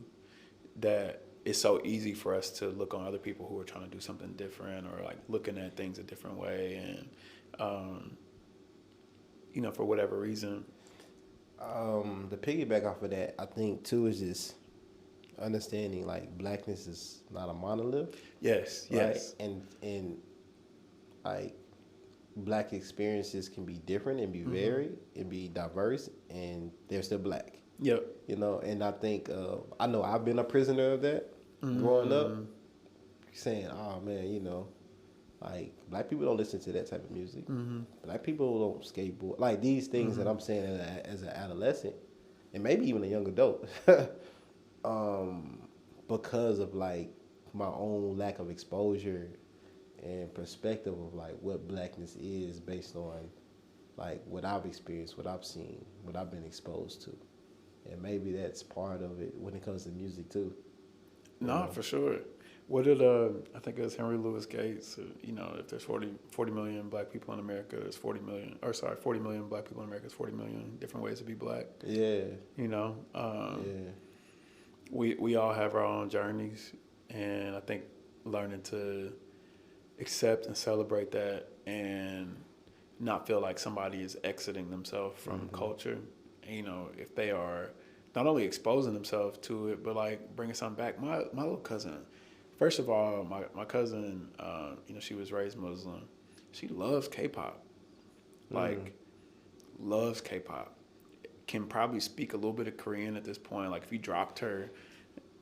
that it's so easy for us to look on other people who are trying to do something different or like looking at things a different way. And, you know, for whatever reason. The piggyback off of that, I think too, is just understanding like blackness is not a monolith. Yes, right? yes. And like black experiences can be different and be varied and be diverse, and they're still black. Yep. You know, and I think I know I've been a prisoner of that growing up, saying, "Oh man, you know, like black people don't listen to that type of music. Black people don't skateboard. Like these things that I'm saying as an adolescent, and maybe even a young adult, because of like my own lack of exposure and perspective of like what blackness is based on like what I've experienced, what I've seen, what I've been exposed to." And maybe that's part of it when it comes to music too. No, for sure. What did I think it was Henry Louis Gates? You know, if there's 40 million black people in America, there's 40 million black people in America. There's 40 million different ways to be black. Yeah. You know, we all have our own journeys, and I think learning to accept and celebrate that, and not feel like somebody is exiting themselves from culture. You know, if they are not only exposing themselves to it, but like bringing something back. My little cousin, first of all, my cousin, you know, she was raised Muslim. She loves K-pop, like loves K-pop. Can probably speak a little bit of Korean at this point. Like if you dropped her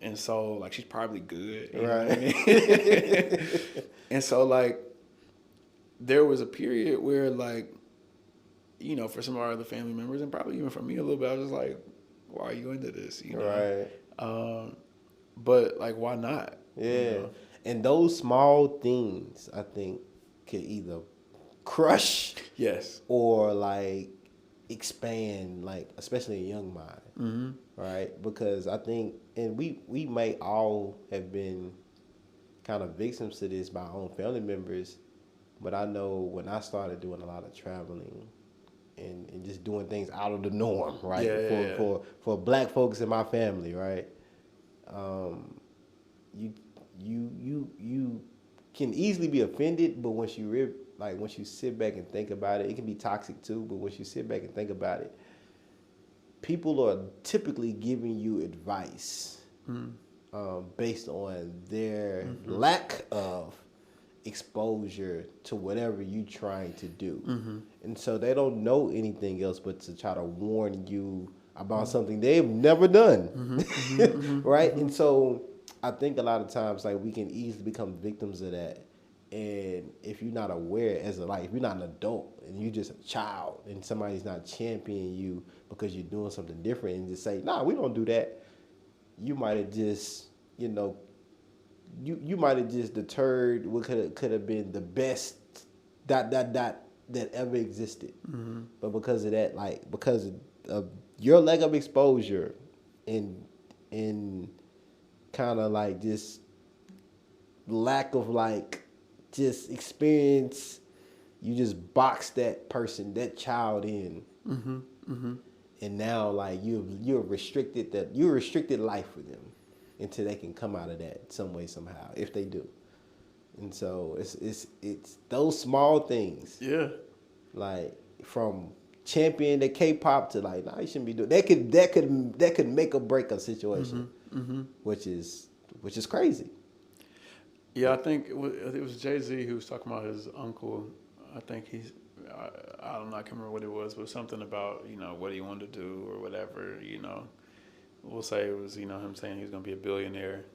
in Seoul, like she's probably good. You know what I mean? And so like there was a period where like, you know, for some of our other family members, and probably even for me a little bit, I was just like, why are you into this? You know? Right. But like, why not? Yeah. You know? And those small things, I think, could either crush or like expand, like, especially a young mind. Right? Because I think, and we may all have been kind of victims to this by our own family members, but I know when I started doing a lot of traveling and just doing things out of the norm, right? For black folks in my family, right? You can easily be offended, but once you sit back and think about it, it can be toxic too. But once you sit back and think about it, people are typically giving you advice based on their lack of exposure to whatever you're trying to do. And so they don't know anything else but to try to warn you about something they've never done. Right? And so I think a lot of times like we can easily become victims of that. And if you're not aware if you're not an adult and you're just a child and somebody's not championing you because you're doing something different and just say, nah, we don't do that, you might have just, you know, you might have just deterred what could have been the best ... that ever existed. But because of that, like because of your lack of exposure and kind of like just lack of like just experience. You just box that person, that child in, and now like you're restricted life for them until they can come out of that some way somehow if they do. And so it's those small things. Yeah. Like from champion the K-pop to like, nah, you shouldn't be doing that could make or break a situation, which is crazy. Yeah, I think it was Jay-Z who was talking about his uncle. I think I don't know, I can't remember what it was, but something about, what he wanted to do or whatever, We'll say it was, him saying he was going to be a billionaire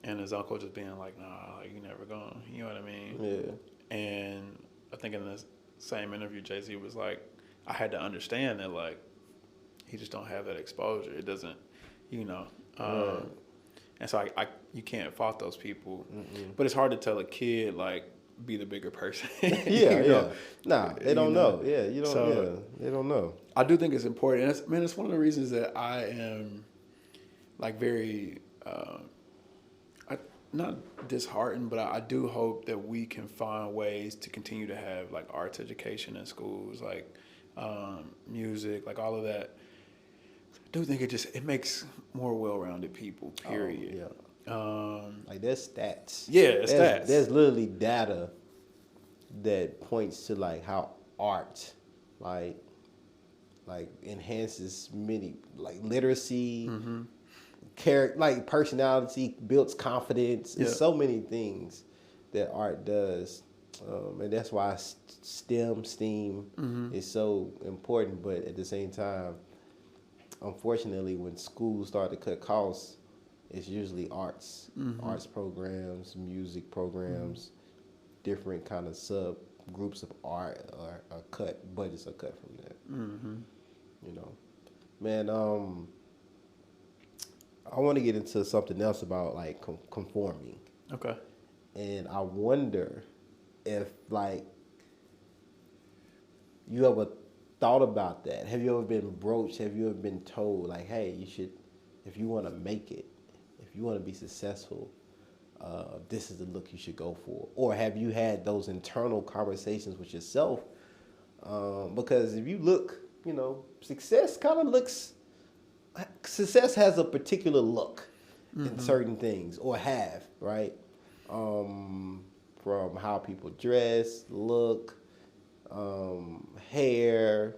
and his uncle just being like, nah, like, you never going, you know what I mean? Yeah. And I think in the same interview, Jay-Z was like, I had to understand that, like, he just don't have that exposure. It doesn't, Right. And so you can't fault those people. But it's hard to tell a kid, like, be the bigger person. Yeah. Nah, they don't know. Yeah, you don't. So, they don't know. I do think it's important. And it's one of the reasons that I am, like, very, not disheartened, but I do hope that we can find ways to continue to have, like, arts education in schools, like, music, like, all of that. I do think it makes more well-rounded people, period. Oh, yeah. Like there's stats. Yeah, stats. There's literally data that points to like how art like enhances many like literacy, character, like personality, builds confidence. Yeah. There's so many things that art does, and that's why STEM is so important. But at the same time, unfortunately, when schools start to cut costs, it's usually arts programs, music programs, different kind of sub groups of art are cut. Budgets are cut from that. Man. I want to get into something else about like conforming. Okay. And I wonder if like you ever thought about that. Have you ever been broached? Have you ever been told like, hey, you should, if you want to make it, if you want to be successful, this is the look you should go for? Or have you had those internal conversations with yourself? Because if you look, success has a particular look in certain things, or have, right? From how people dress, look, hair,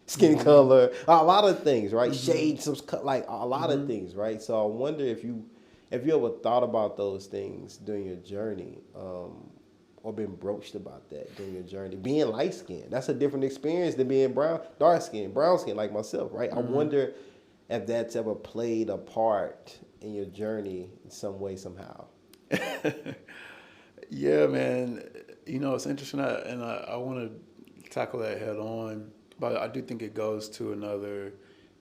skin color, a lot of things, right? Shades, like a lot of things, right? So I wonder if you ever thought about those things during your journey, or been broached about that during your journey. Being light skinned, that's a different experience than being dark skinned, brown skinned like myself, right? I wonder if that's ever played a part in your journey in some way, somehow. Yeah, man. It's interesting, and I want to tackle that head on, but I do think it goes to another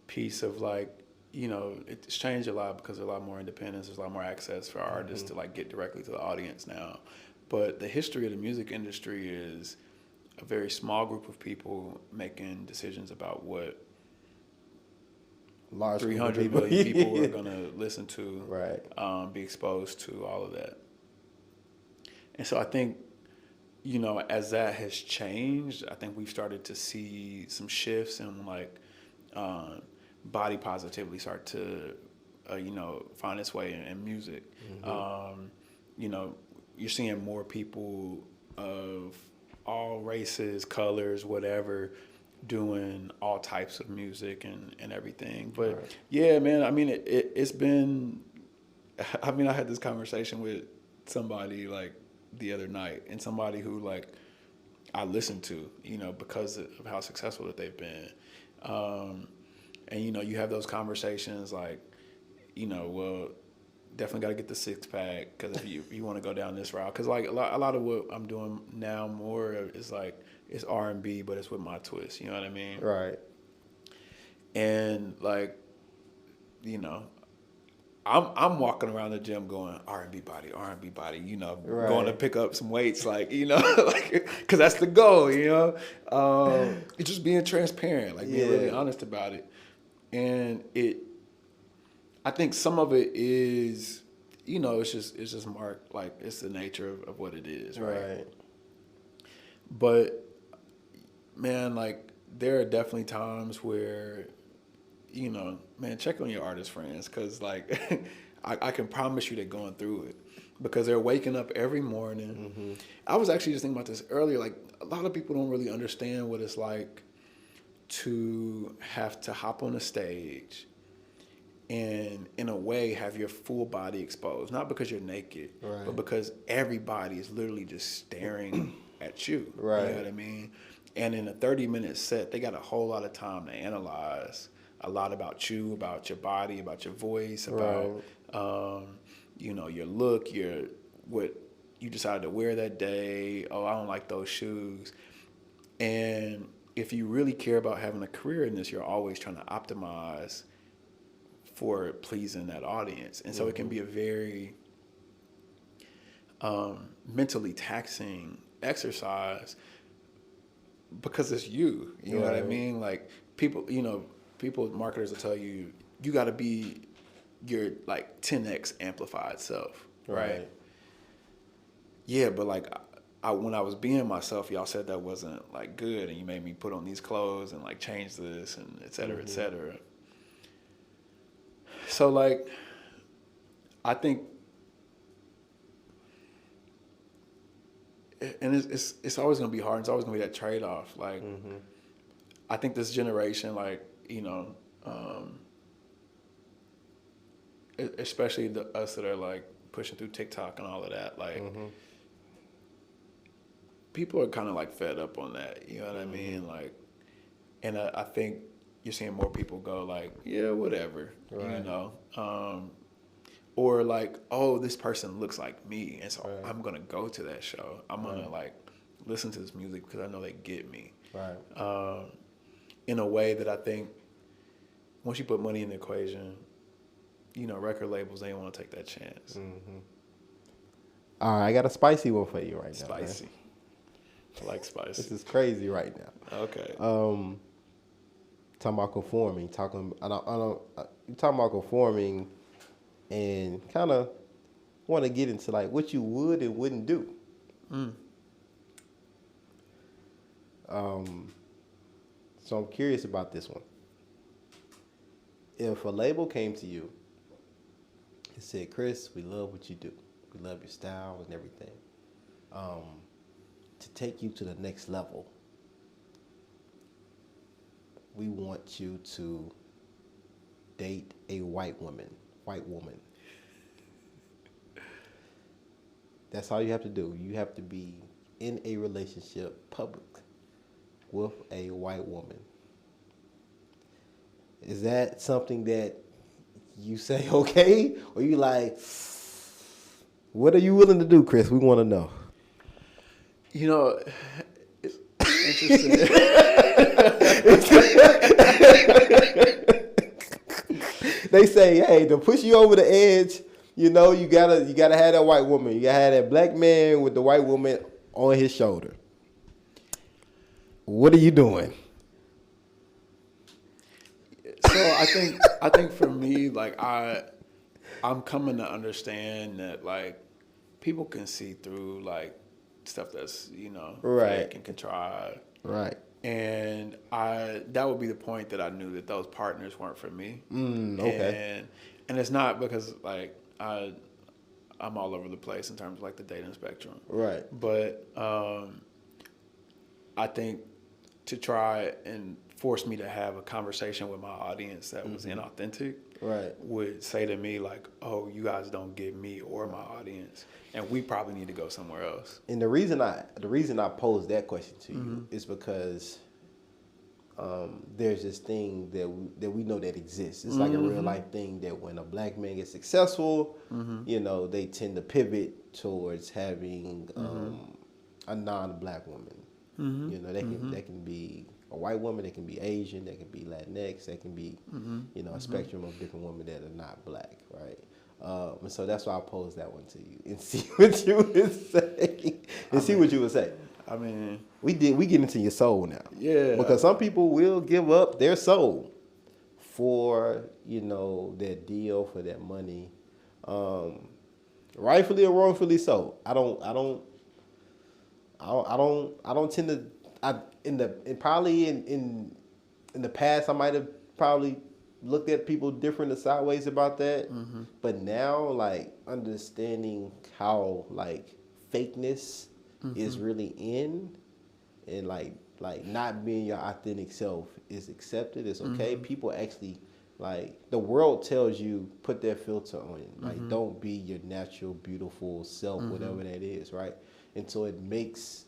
piece of like, it's changed a lot because there's a lot more independence, there's a lot more access for artists to like get directly to the audience now. But the history of the music industry is a very small group of people making decisions about what Large 300 million people are going to listen to, right? Be exposed to all of that. And so I think, as that has changed, I think we've started to see some shifts in like body positivity start to, find its way in music. You're seeing more people of all races, colors, whatever, doing all types of music and everything. But right. Yeah, man, I mean, it's been, I had this conversation with somebody like the other night, and somebody who like I listened to, because of how successful that they've been. And, you have those conversations like, well, definitely got to get the 6-pack because if you want to go down this route. Because like a lot of what I'm doing now more is like, it's R&B, but it's with my twist. You know what I mean? Right. And like, I'm walking around the gym going R&B body, right. Going to pick up some weights, like, like, because that's the goal, It's just being transparent, like being really honest about it. And I think some of it is it's just marked, like, it's the nature of what it is, right? Right. But man, like, there are definitely times where, man, check on your artist friends, because, like, I can promise you they're going through it, because they're waking up every morning. Mm-hmm. I was actually just thinking about this earlier. Like, a lot of people don't really understand what it's like to have to hop on a stage and, in a way, have your full body exposed. Not because you're naked, Right. but because everybody is literally just staring at you. Right. You know what I mean? And in a 30-minute set, they got a whole lot of time to analyze a lot about you, about your body, about your voice, about your look, what you decided to wear that day. Oh, I don't like those shoes. And if you really care about having a career in this, you're always trying to optimize for pleasing that audience. And so it can be a very mentally taxing exercise, because it's you. You know what I mean? Like, people, marketers will tell you, you got to be your, like, 10x amplified self, right? Yeah, but, like, when I was being myself, y'all said that wasn't, like, good, and you made me put on these clothes and, like, change this and et cetera, et cetera. So, like, I think, and it's always gonna be hard. It's always gonna be that trade off. Like, I think this generation, like, especially us that are, like, pushing through TikTok and all of that, like, people are kind of, like, fed up on that. You know what I mean? Like, and I think you're seeing more people go, like, yeah, whatever, or, like, oh, this person looks like me, and so I'm gonna go to that show. I'm gonna, like, listen to this music because I know they get me. Right. In a way that I think once you put money in the equation, record labels, they don't want to take that chance. All right, I got a spicy one for you right now. Spicy. Man. I like spicy. This is crazy right now. Okay. Talking about conforming. You talking about conforming, and kind of want to get into, like, what you would and wouldn't do. So I'm curious about this one. If a label came to you and said, Khrys, we love what you do. We love your style and everything. To take you to the next level, we want you to date a white woman. That's all you have to do. You have to be in a relationship public with a white woman. Is that something that you say okay? Or you like, what are you willing to do, Khrys? We want to know. It's interesting. They say, hey, to push you over the edge, you gotta have that white woman. You gotta have that black man with the white woman on his shoulder. What are you doing? So I think for me, like, I'm coming to understand that, like, people can see through, like, stuff that's, fake and contrived. Right. And that would be the point that I knew that those partners weren't for me. Okay. And it's not because, like, I'm all over the place in terms of, like, the dating spectrum. Right. But I think to try and force me to have a conversation with my audience that was inauthentic, right, would say to me, like, oh, you guys don't get me or my audience, and we probably need to go somewhere else. And the reason I posed that question to you is because there's this thing that we know that exists. It's like a real life thing that when a black man gets successful, they tend to pivot towards having a non-black woman. They can be a white woman, they can be Asian, they can be Latinx, they can be a spectrum of different women that are not black, right? And so that's why I posed that one to you and see what you would say. What you would say. I mean, we get into your soul now. Yeah. Because some people will give up their soul for, that deal, for that money. rightfully or wrongfully so. I don't tend to. Probably in the past I might have probably looked at people different or sideways about that. But now, like, understanding how like fakeness is really in, and like not being your authentic self is accepted. It's okay. People actually, like, the world tells you put their filter on it. Like, don't be your natural, beautiful self, whatever that is, right? And so it makes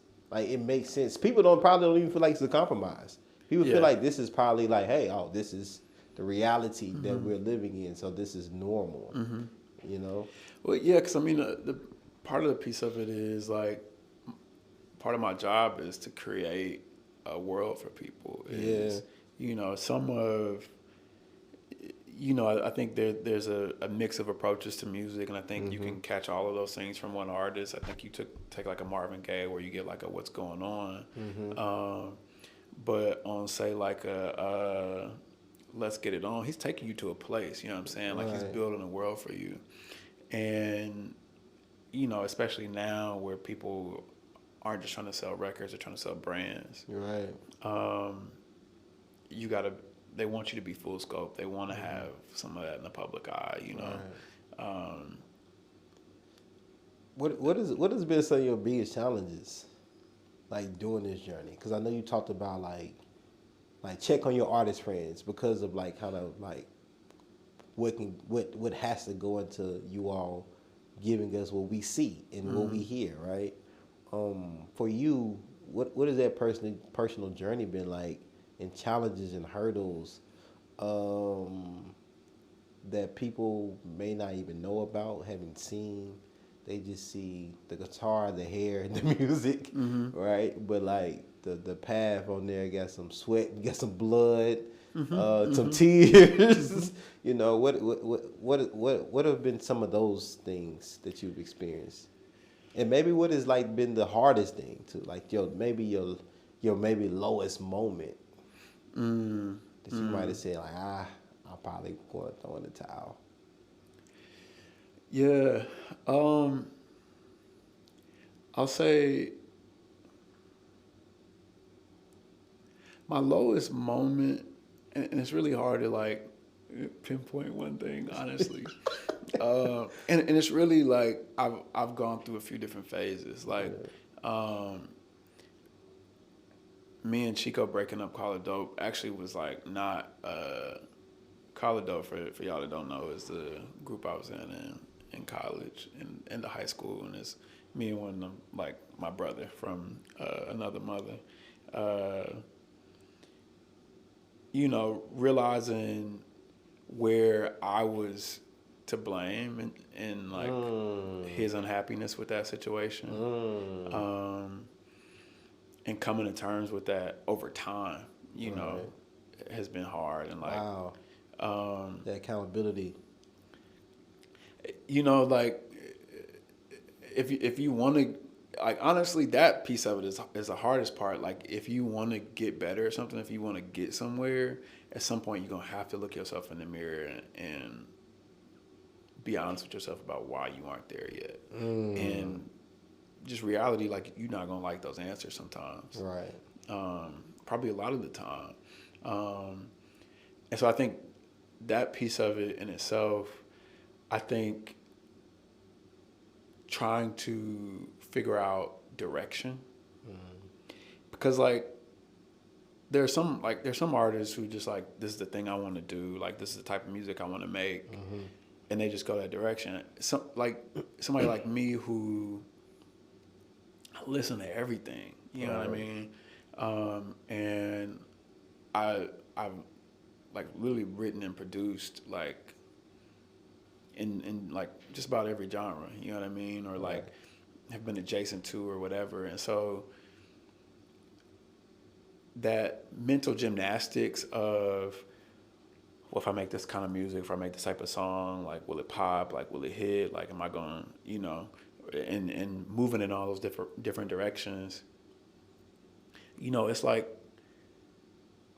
sense. People probably don't even feel like it's a compromise. People feel like this is probably like, hey, oh, this is the reality that we're living in, so this is normal. You know? Well, yeah, because I mean, the part of the piece of it is like, part of my job is to create a world for people. Is, you know, some of, you know, I think there's a mix of approaches to music, and I think you can catch all of those things from one artist. I think you take like a Marvin Gaye, where you get like a what's going on, but on say like a Let's Get It On, he's taking you to a place. You know what I'm saying? Like, he's building a world for you, and you know, especially now where people aren't just trying to sell records, they're trying to sell brands. You're right. You gotta. They want you to be full scope. They want to have some of that in the public eye, you know. Right. What has been some of your biggest challenges, like, during this journey? Because I know you talked about like check on your artist friends, because of like kind of like what has to go into you all giving us what we see and what we hear, right? For you, what has that personal journey been like, and challenges and hurdles that people may not even know about, haven't seen? They just see the guitar, the hair, and the music, right? But like the path on there got some sweat, got some blood, some tears. You know, what have been some of those things that you've experienced? And maybe what has like been the hardest thing too, like your maybe lowest moment that you might have said like, I'll probably want to throw in the towel. Yeah, I'll say my lowest moment, and it's really hard to like pinpoint one thing, honestly. And it's really like I've gone through a few different phases. Like, me and Chico breaking up Call It Dope actually was like not Call It Dope, for y'all that don't know, is the group I was in college and in the high school, and it's me and one of them, like my brother from another mother. You know, realizing where I was to blame and like his unhappiness with that situation, and coming to terms with that over time, you know, has been hard. And like, the accountability. You know, like, if you want to, like, honestly, that piece of it is the hardest part. Like, if you want to get better at something, if you want to get somewhere, at some point you're gonna have to look yourself in the mirror and be honest with yourself about why you aren't there yet. And just reality, like, you're not gonna like those answers sometimes. Right. Probably a lot of the time. And so I think that piece of it in itself, I think trying to figure out direction, because like there's some artists who just like, this is the thing I want to do, like this is the type of music I want to make, and they just go that direction. Like somebody like me who listen to everything, you know what I mean, and I've like literally written and produced like in like just about every genre, you know what I mean, or like have been adjacent to or whatever. And so that mental gymnastics of, well, if I make this kind of music, if I make this type of song, like, will it pop? Like, will it hit? Like, am I going, you know, and moving in all those different directions. You know, it's like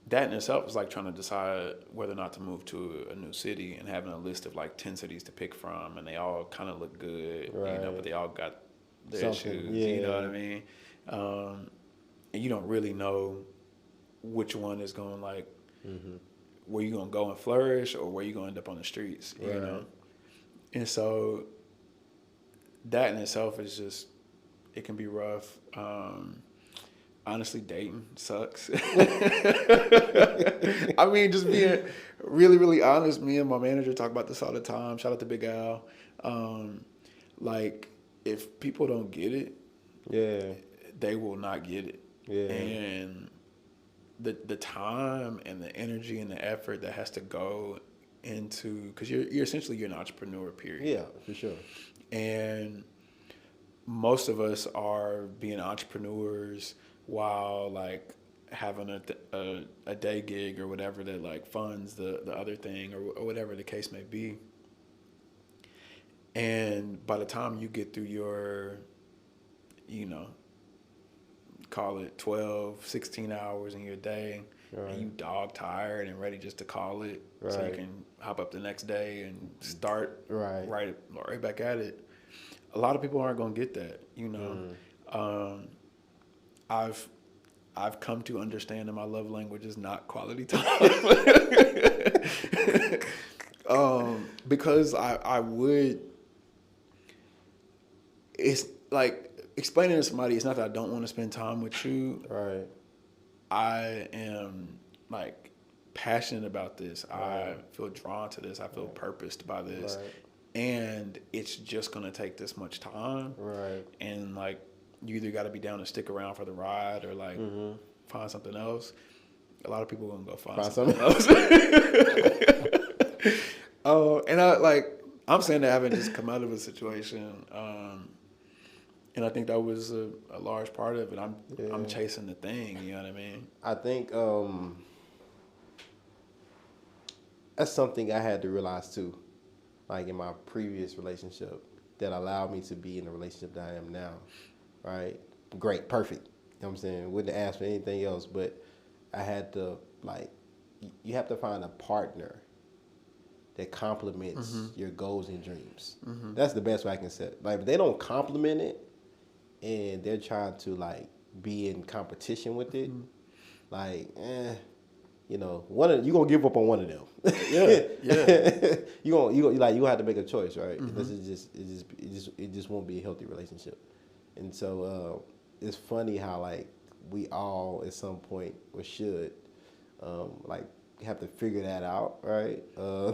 that in itself is like trying to decide whether or not to move to a new city and having a list of like 10 cities to pick from, and they all kind of look good, but they all got their issues, you know what I mean? And you don't really know which one is going like, where you gonna go and flourish or where you gonna end up on the streets, you know? And so that in itself is just, it can be rough. Honestly, dating sucks. I mean, just being really, really honest, me and my manager talk about this all the time. Shout out to Big Al. Like, if people don't get it, they will not get it. And the time and the energy and the effort that has to go into, because you're essentially an entrepreneur, period. Yeah, for sure. And most of us are being entrepreneurs while like having a day gig or whatever that like funds the other thing or whatever the case may be. And by the time you get through your, you know, call it 12, 16 hours in your day, and you dog tired and ready just to call it, so you can hop up the next day and start right back at it. A lot of people aren't gonna get that, you know. I've come to understand that my love language is not quality time. Because I would, it's like explaining to somebody, it's not that I don't want to spend time with you. Right. I am like passionate about this. I feel drawn to this. I feel purposed by this. And it's just going to take this much time. And like, you either got to be down to stick around for the ride or like find something else. A lot of people are going to go find something else. And I'm saying that having just come out of a situation, and I think that was a large part of it. I'm chasing the thing, you know what I mean? I think that's something I had to realize too, like in my previous relationship, that allowed me to be in the relationship that I am now, right? Great, perfect. You know what I'm saying? Wouldn't ask for anything else, but I had to, like, you have to find a partner that complements your goals and dreams. That's the best way I can say it. Like, if they don't complement it and they're trying to, like, be in competition with it, like, you know, you're gonna give up on one of them. you gonna have to make a choice, right? This is it just won't be a healthy relationship. And so it's funny how like we all at some point or should like have to figure that out, right?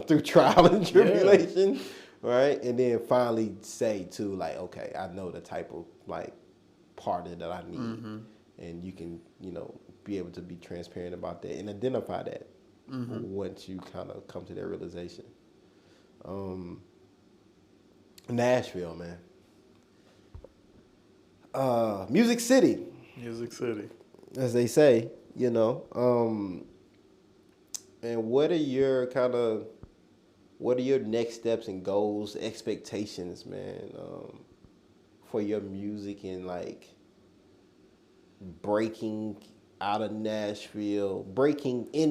Through trial and tribulation, right? And then finally say to like, okay, I know the type of like partner that I need, and you can, you know, be able to be transparent about that and identify that once you kind of come to that realization. Nashville, man. Music City. Music City. As they say, you know. And what are your next steps and goals, expectations, man, for your music and like breaking in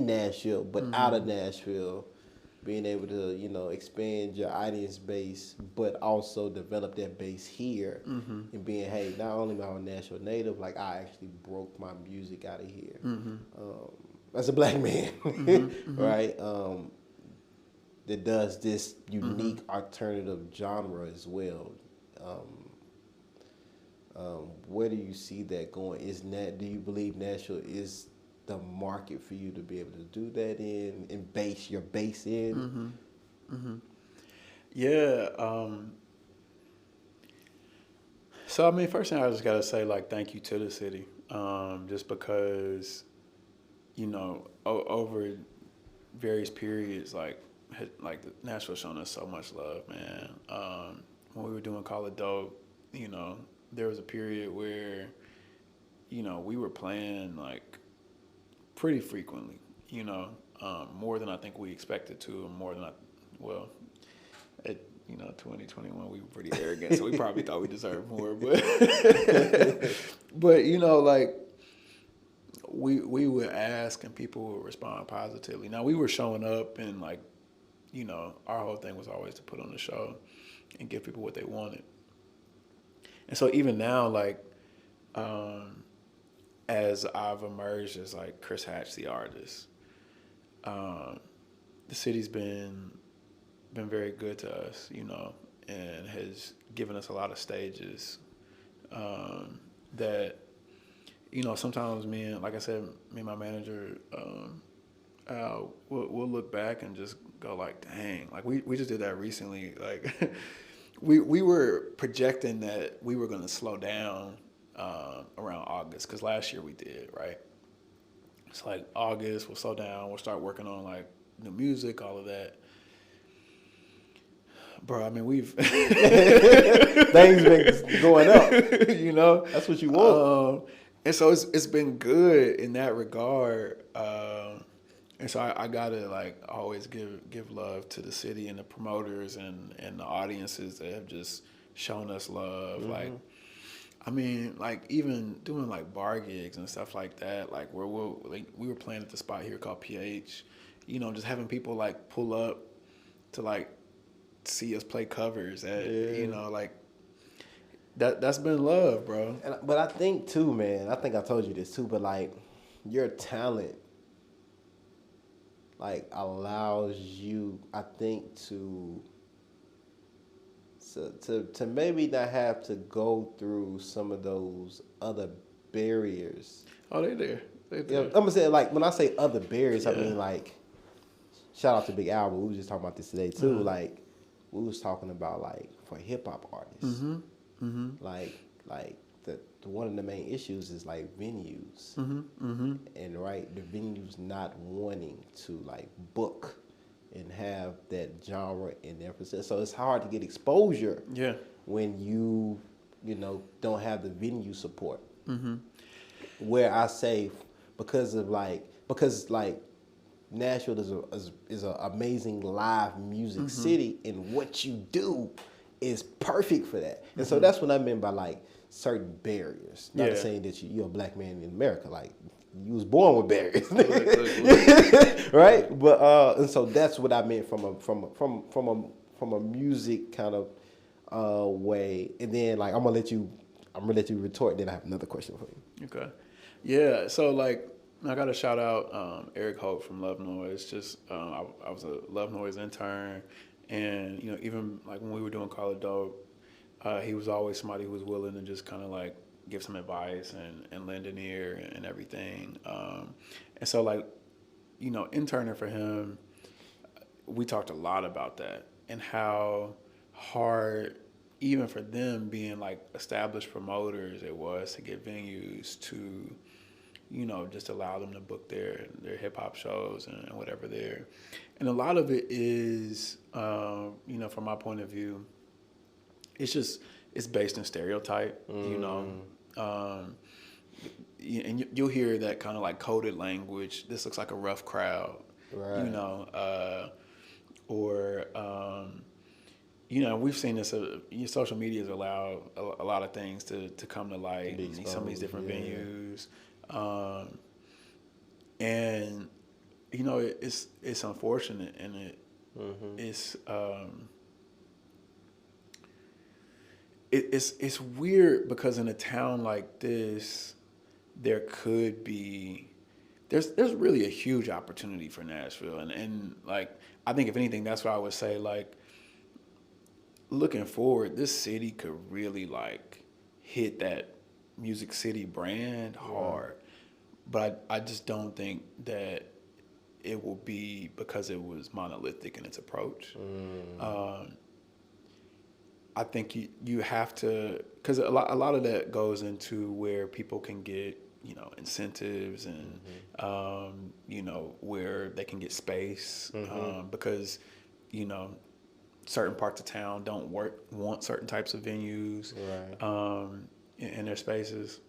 Nashville, but out of Nashville, being able to, you know, expand your audience base, but also develop that base here and being, hey, not only am I a Nashville native, like I actually broke my music out of here. As a black man, right? That does this unique alternative genre as well. Where do you see that going? Do you believe Nashville is the market for you to be able to do that in and base your base in? Yeah. So I mean, first thing I just gotta say, like, thank you to the city, just because, you know, over various periods, like Nashville shown us so much love, man. When we were doing Call It Dope, you know, there was a period where, you know, we were playing like pretty frequently, you know, more than I think we expected to, and more than 2021 we were pretty arrogant, so we probably thought we deserved more, but but you know, like we would ask and people would respond positively. Now we were showing up and like, our whole thing was always to put on the show and give people what they wanted. And so even now, like, as I've emerged as like Khrys Hatch, the artist, the city's been very good to us, and has given us a lot of stages that, sometimes like I said, me and my manager, we'll look back and just go like, dang, like we just did that recently. Like we were projecting that we were going to slow down around August, because last year we did, right? It's like August, we'll slow down, we'll start working on like new music, all of that. Bro, I mean, we've things been going up. That's what you want. And so it's been good in that regard. And so I gotta like always give love to the city and the promoters and the audiences that have just shown us love. Mm-hmm. Like, I mean, like even doing like bar gigs and stuff like that, like where we were playing at the spot here called PH, just having people like pull up to like see us play covers at, like that's been love, bro. But I think too, man, I think I told you this too, but like your talent like allows you, I think, to maybe not have to go through some of those other barriers. Oh, they there. I'm gonna say, like, when I say other barriers, I mean like, shout out to Big Al, we were just talking about this today too. Mm-hmm. Like, we was talking about like for hip hop artists, like the one of the main issues is like venues, and right, the venues not wanting to like book and have that genre in their percent. So it's hard to get exposure. Yeah. When you don't have the venue support. Mm-hmm. Where I say because Nashville is an amazing live music city, and what you do is perfect for that. And so that's what I meant by like certain barriers. Not saying that you're a black man in America, like you was born with barriers, right? But and so that's what I meant from a music kind of way. And then like I'm gonna let you retort. Then I have another question for you. Okay, yeah. So like I got to shout out Eric Hope from Love Noise. Just I was a Love Noise intern, and even like when we were doing Call It Dope, he was always somebody who was willing to just kind of like give some advice and lend an ear and everything. And so like, interning for him, we talked a lot about that and how hard, even for them being like established promoters, it was to get venues to, just allow them to book their hip hop shows and whatever there. And a lot of it is, from my point of view, it's based in stereotype, and you'll hear that kind of like coded language. This looks like a rough crowd, right. We've seen this. Social media has allowed a lot of things to come to light in some of these different venues, and it's unfortunate, and it's weird because in a town like this, there could be there's really a huge opportunity for Nashville, and like I think if anything, that's what I would say. Like looking forward, this city could really like hit that Music City brand hard, but I just don't think that it will be because it was monolithic in its approach. I think you have to, because a lot of that goes into where people can get incentives and where they can get space, because certain parts of town don't want certain types of venues, right. In their spaces.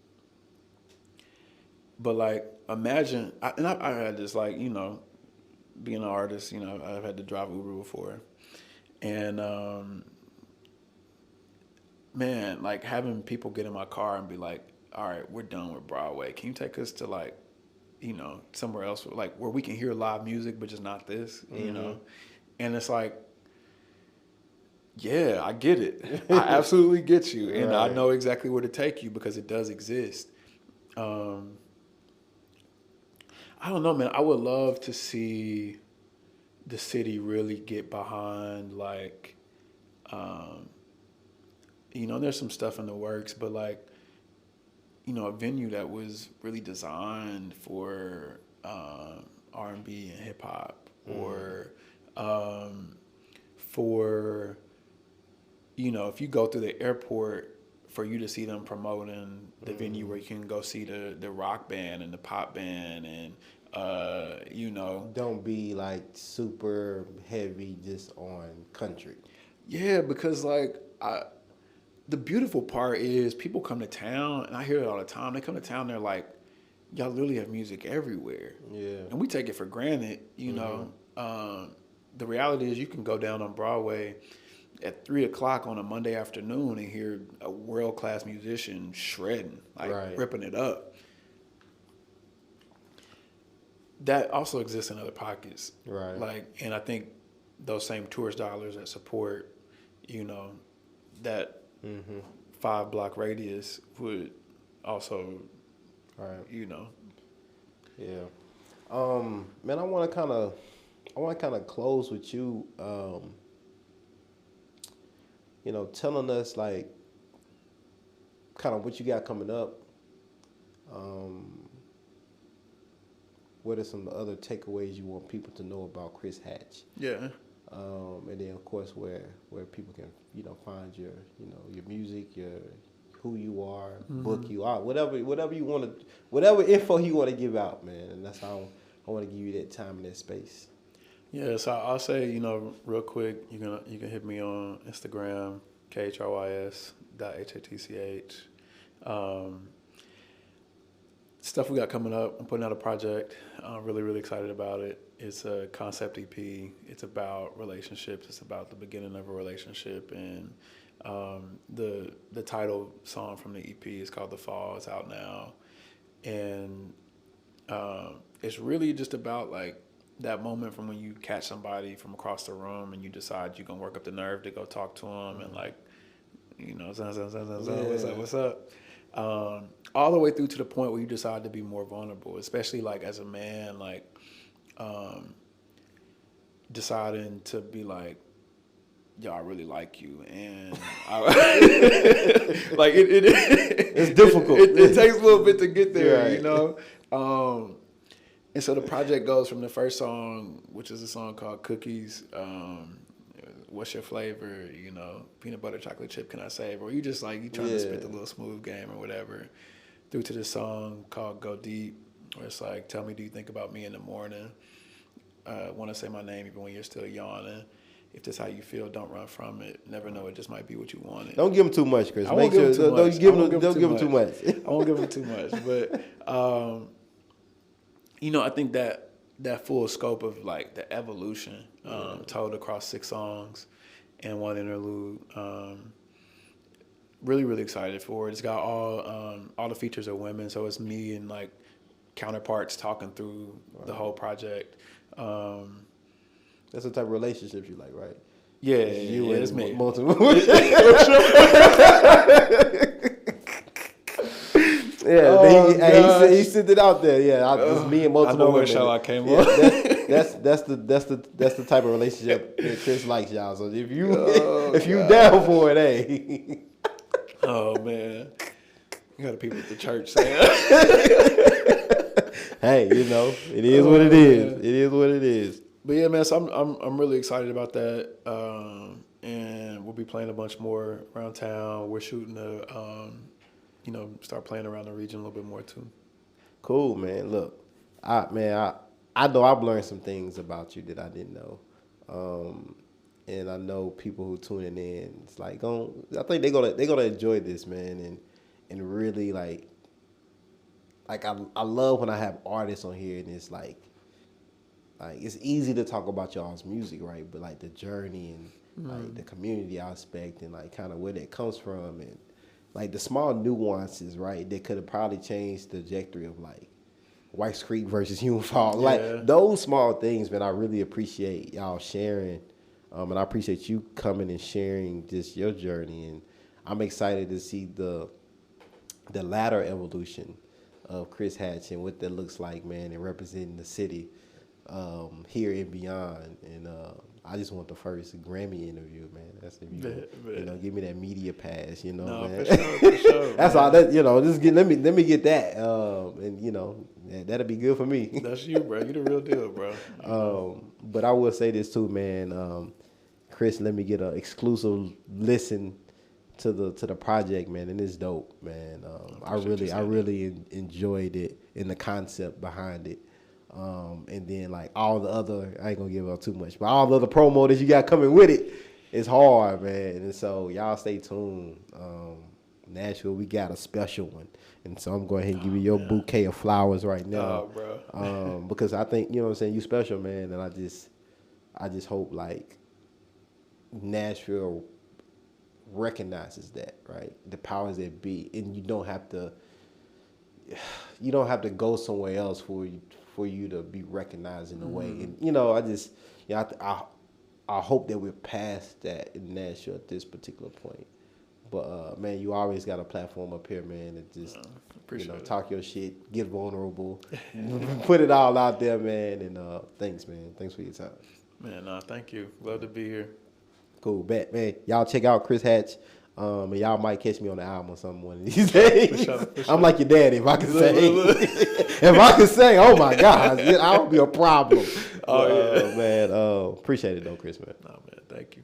But like imagine, I had this like being an artist, I've had to drive Uber before, and man, like having people get in my car and be like, all right, we're done with Broadway. Can you take us to like somewhere else, like where we can hear live music, but just not this, And it's like, yeah, I get it. I absolutely get you. And I know exactly where to take you because it does exist. I don't know, man. I would love to see the city really get behind, like, there's some stuff in the works, but like, a venue that was really designed for R&B and hip hop, or for, if you go through the airport, for you to see them promoting the venue where you can go see the rock band and the pop band and, Don't be like super heavy just on country. Yeah, because like, the beautiful part is people come to town, and I hear it all the time. They come to town, they're like, y'all literally have music everywhere. Yeah. And we take it for granted, The reality is you can go down on Broadway at 3:00 on a Monday afternoon and hear a world-class musician shredding, ripping it up. That also exists in other pockets. Right. Like, and I think those same tourist dollars that support, that 5-block radius would also, Yeah. Man, I want to kind of close with you, telling us like kind of what you got coming up. What are some other takeaways you want people to know about Khrys Hatch? Yeah. And then of course where people can find your your music, who you are, book you out, whatever you want to, whatever info you want to give out, man. And that's how I want to give you that time and that space. Yeah, so I'll say real quick, you can hit me on Instagram, KHRYS.HATCH. Stuff we got coming up. I'm putting out a project. I'm really, really excited about it. It's a concept EP. It's about relationships. It's about the beginning of a relationship. And the title song from the EP is called The Fall. It's out now. And it's really just about like that moment from when you catch somebody from across the room and you decide you're going to work up the nerve to go talk to them and like, what's up? All the way through to the point where you decide to be more vulnerable, especially like as a man, like deciding to be like, yo, I really like you, and like it's difficult. It takes a little bit to get there, right. And so the project goes from the first song, which is a song called Cookies. What's your flavor? Peanut butter, chocolate chip, can I save? Or you just like, you trying to spit the little smooth game or whatever. Through to this song called Go Deep, where it's like, tell me, do you think about me in the morning? Want to say my name even when you're still yawning. If this how you feel, don't run from it. Never know, it just might be what you wanted. Don't give them too much, Khrys. Don't give them too much. I won't give them too much. But, I think that full scope of like the evolution told across 6 songs and 1 interlude. Really, really excited for it. It's got all the features are women, so it's me and like counterparts talking through the whole project. That's the type of relationships you like, right? Yeah, it's me. Multiple. He sent it out there. Yeah, it's me and multiple women. I know I came on. That's the type of relationship that Khrys likes, y'all. So if you down for it, hey. Oh man, you got people at the church saying. Hey, it is what it is. It is what it is. But yeah, man, so I'm really excited about that, and we'll be playing a bunch more around town. We're shooting to, start playing around the region a little bit more too. Cool, man. Look, I know I've learned some things about you that I didn't know, and I know people who tuning in. It's like, I think they're gonna enjoy this, man, and really like I love when I have artists on here, and it's like it's easy to talk about y'all's music, right? But like the journey and like the community aspect and like kind of where that comes from and like the small nuances, right? That could have probably changed the trajectory of like White Creek versus Hume Falls. Yeah. Like those small things, man, I really appreciate y'all sharing. And I appreciate you coming and sharing just your journey. And I'm excited to see the latter evolution of Khrys Hatch and what that looks like, man, and representing the city here and beyond. And I just want the first Grammy interview, man. That's if you know, give me that media pass, you know, No, man. for sure, That's man. all that, you know, just let me get that. And you know, that'll be good for me. That's you, bro. You the real deal, bro. But I will say this too, man. Khrys, let me get an exclusive listen to the project, man, and it's dope, man. I really enjoyed it and the concept behind it. And then like all the other, I ain't gonna give up too much, but all the other promo that you got coming with it, it's hard, man. And so y'all stay tuned. Nashville, we got a special one, and so I'm going ahead and give you your bouquet of flowers right now, bro. because I think, you know what I'm saying, you special, man, and I just hope like Nashville recognizes that, right? The powers that be, and you don't have to go somewhere else for you to be recognized in a way. And you know, I hope that we're past that in Nashville at this particular point. But man, you always got a platform up here, man, and just talk your shit, get vulnerable, put it all out there, man. And thanks, man. Thanks for your time. Man, thank you. Love to be here. Cool, bet, man. Y'all check out Khrys Hatch. And y'all might catch me on the album or something one of these days. For sure. I'm like your daddy, if I can say. If I can say, oh my God, I don't be a problem. Man. Appreciate it though, Khrys, man. Man, thank you.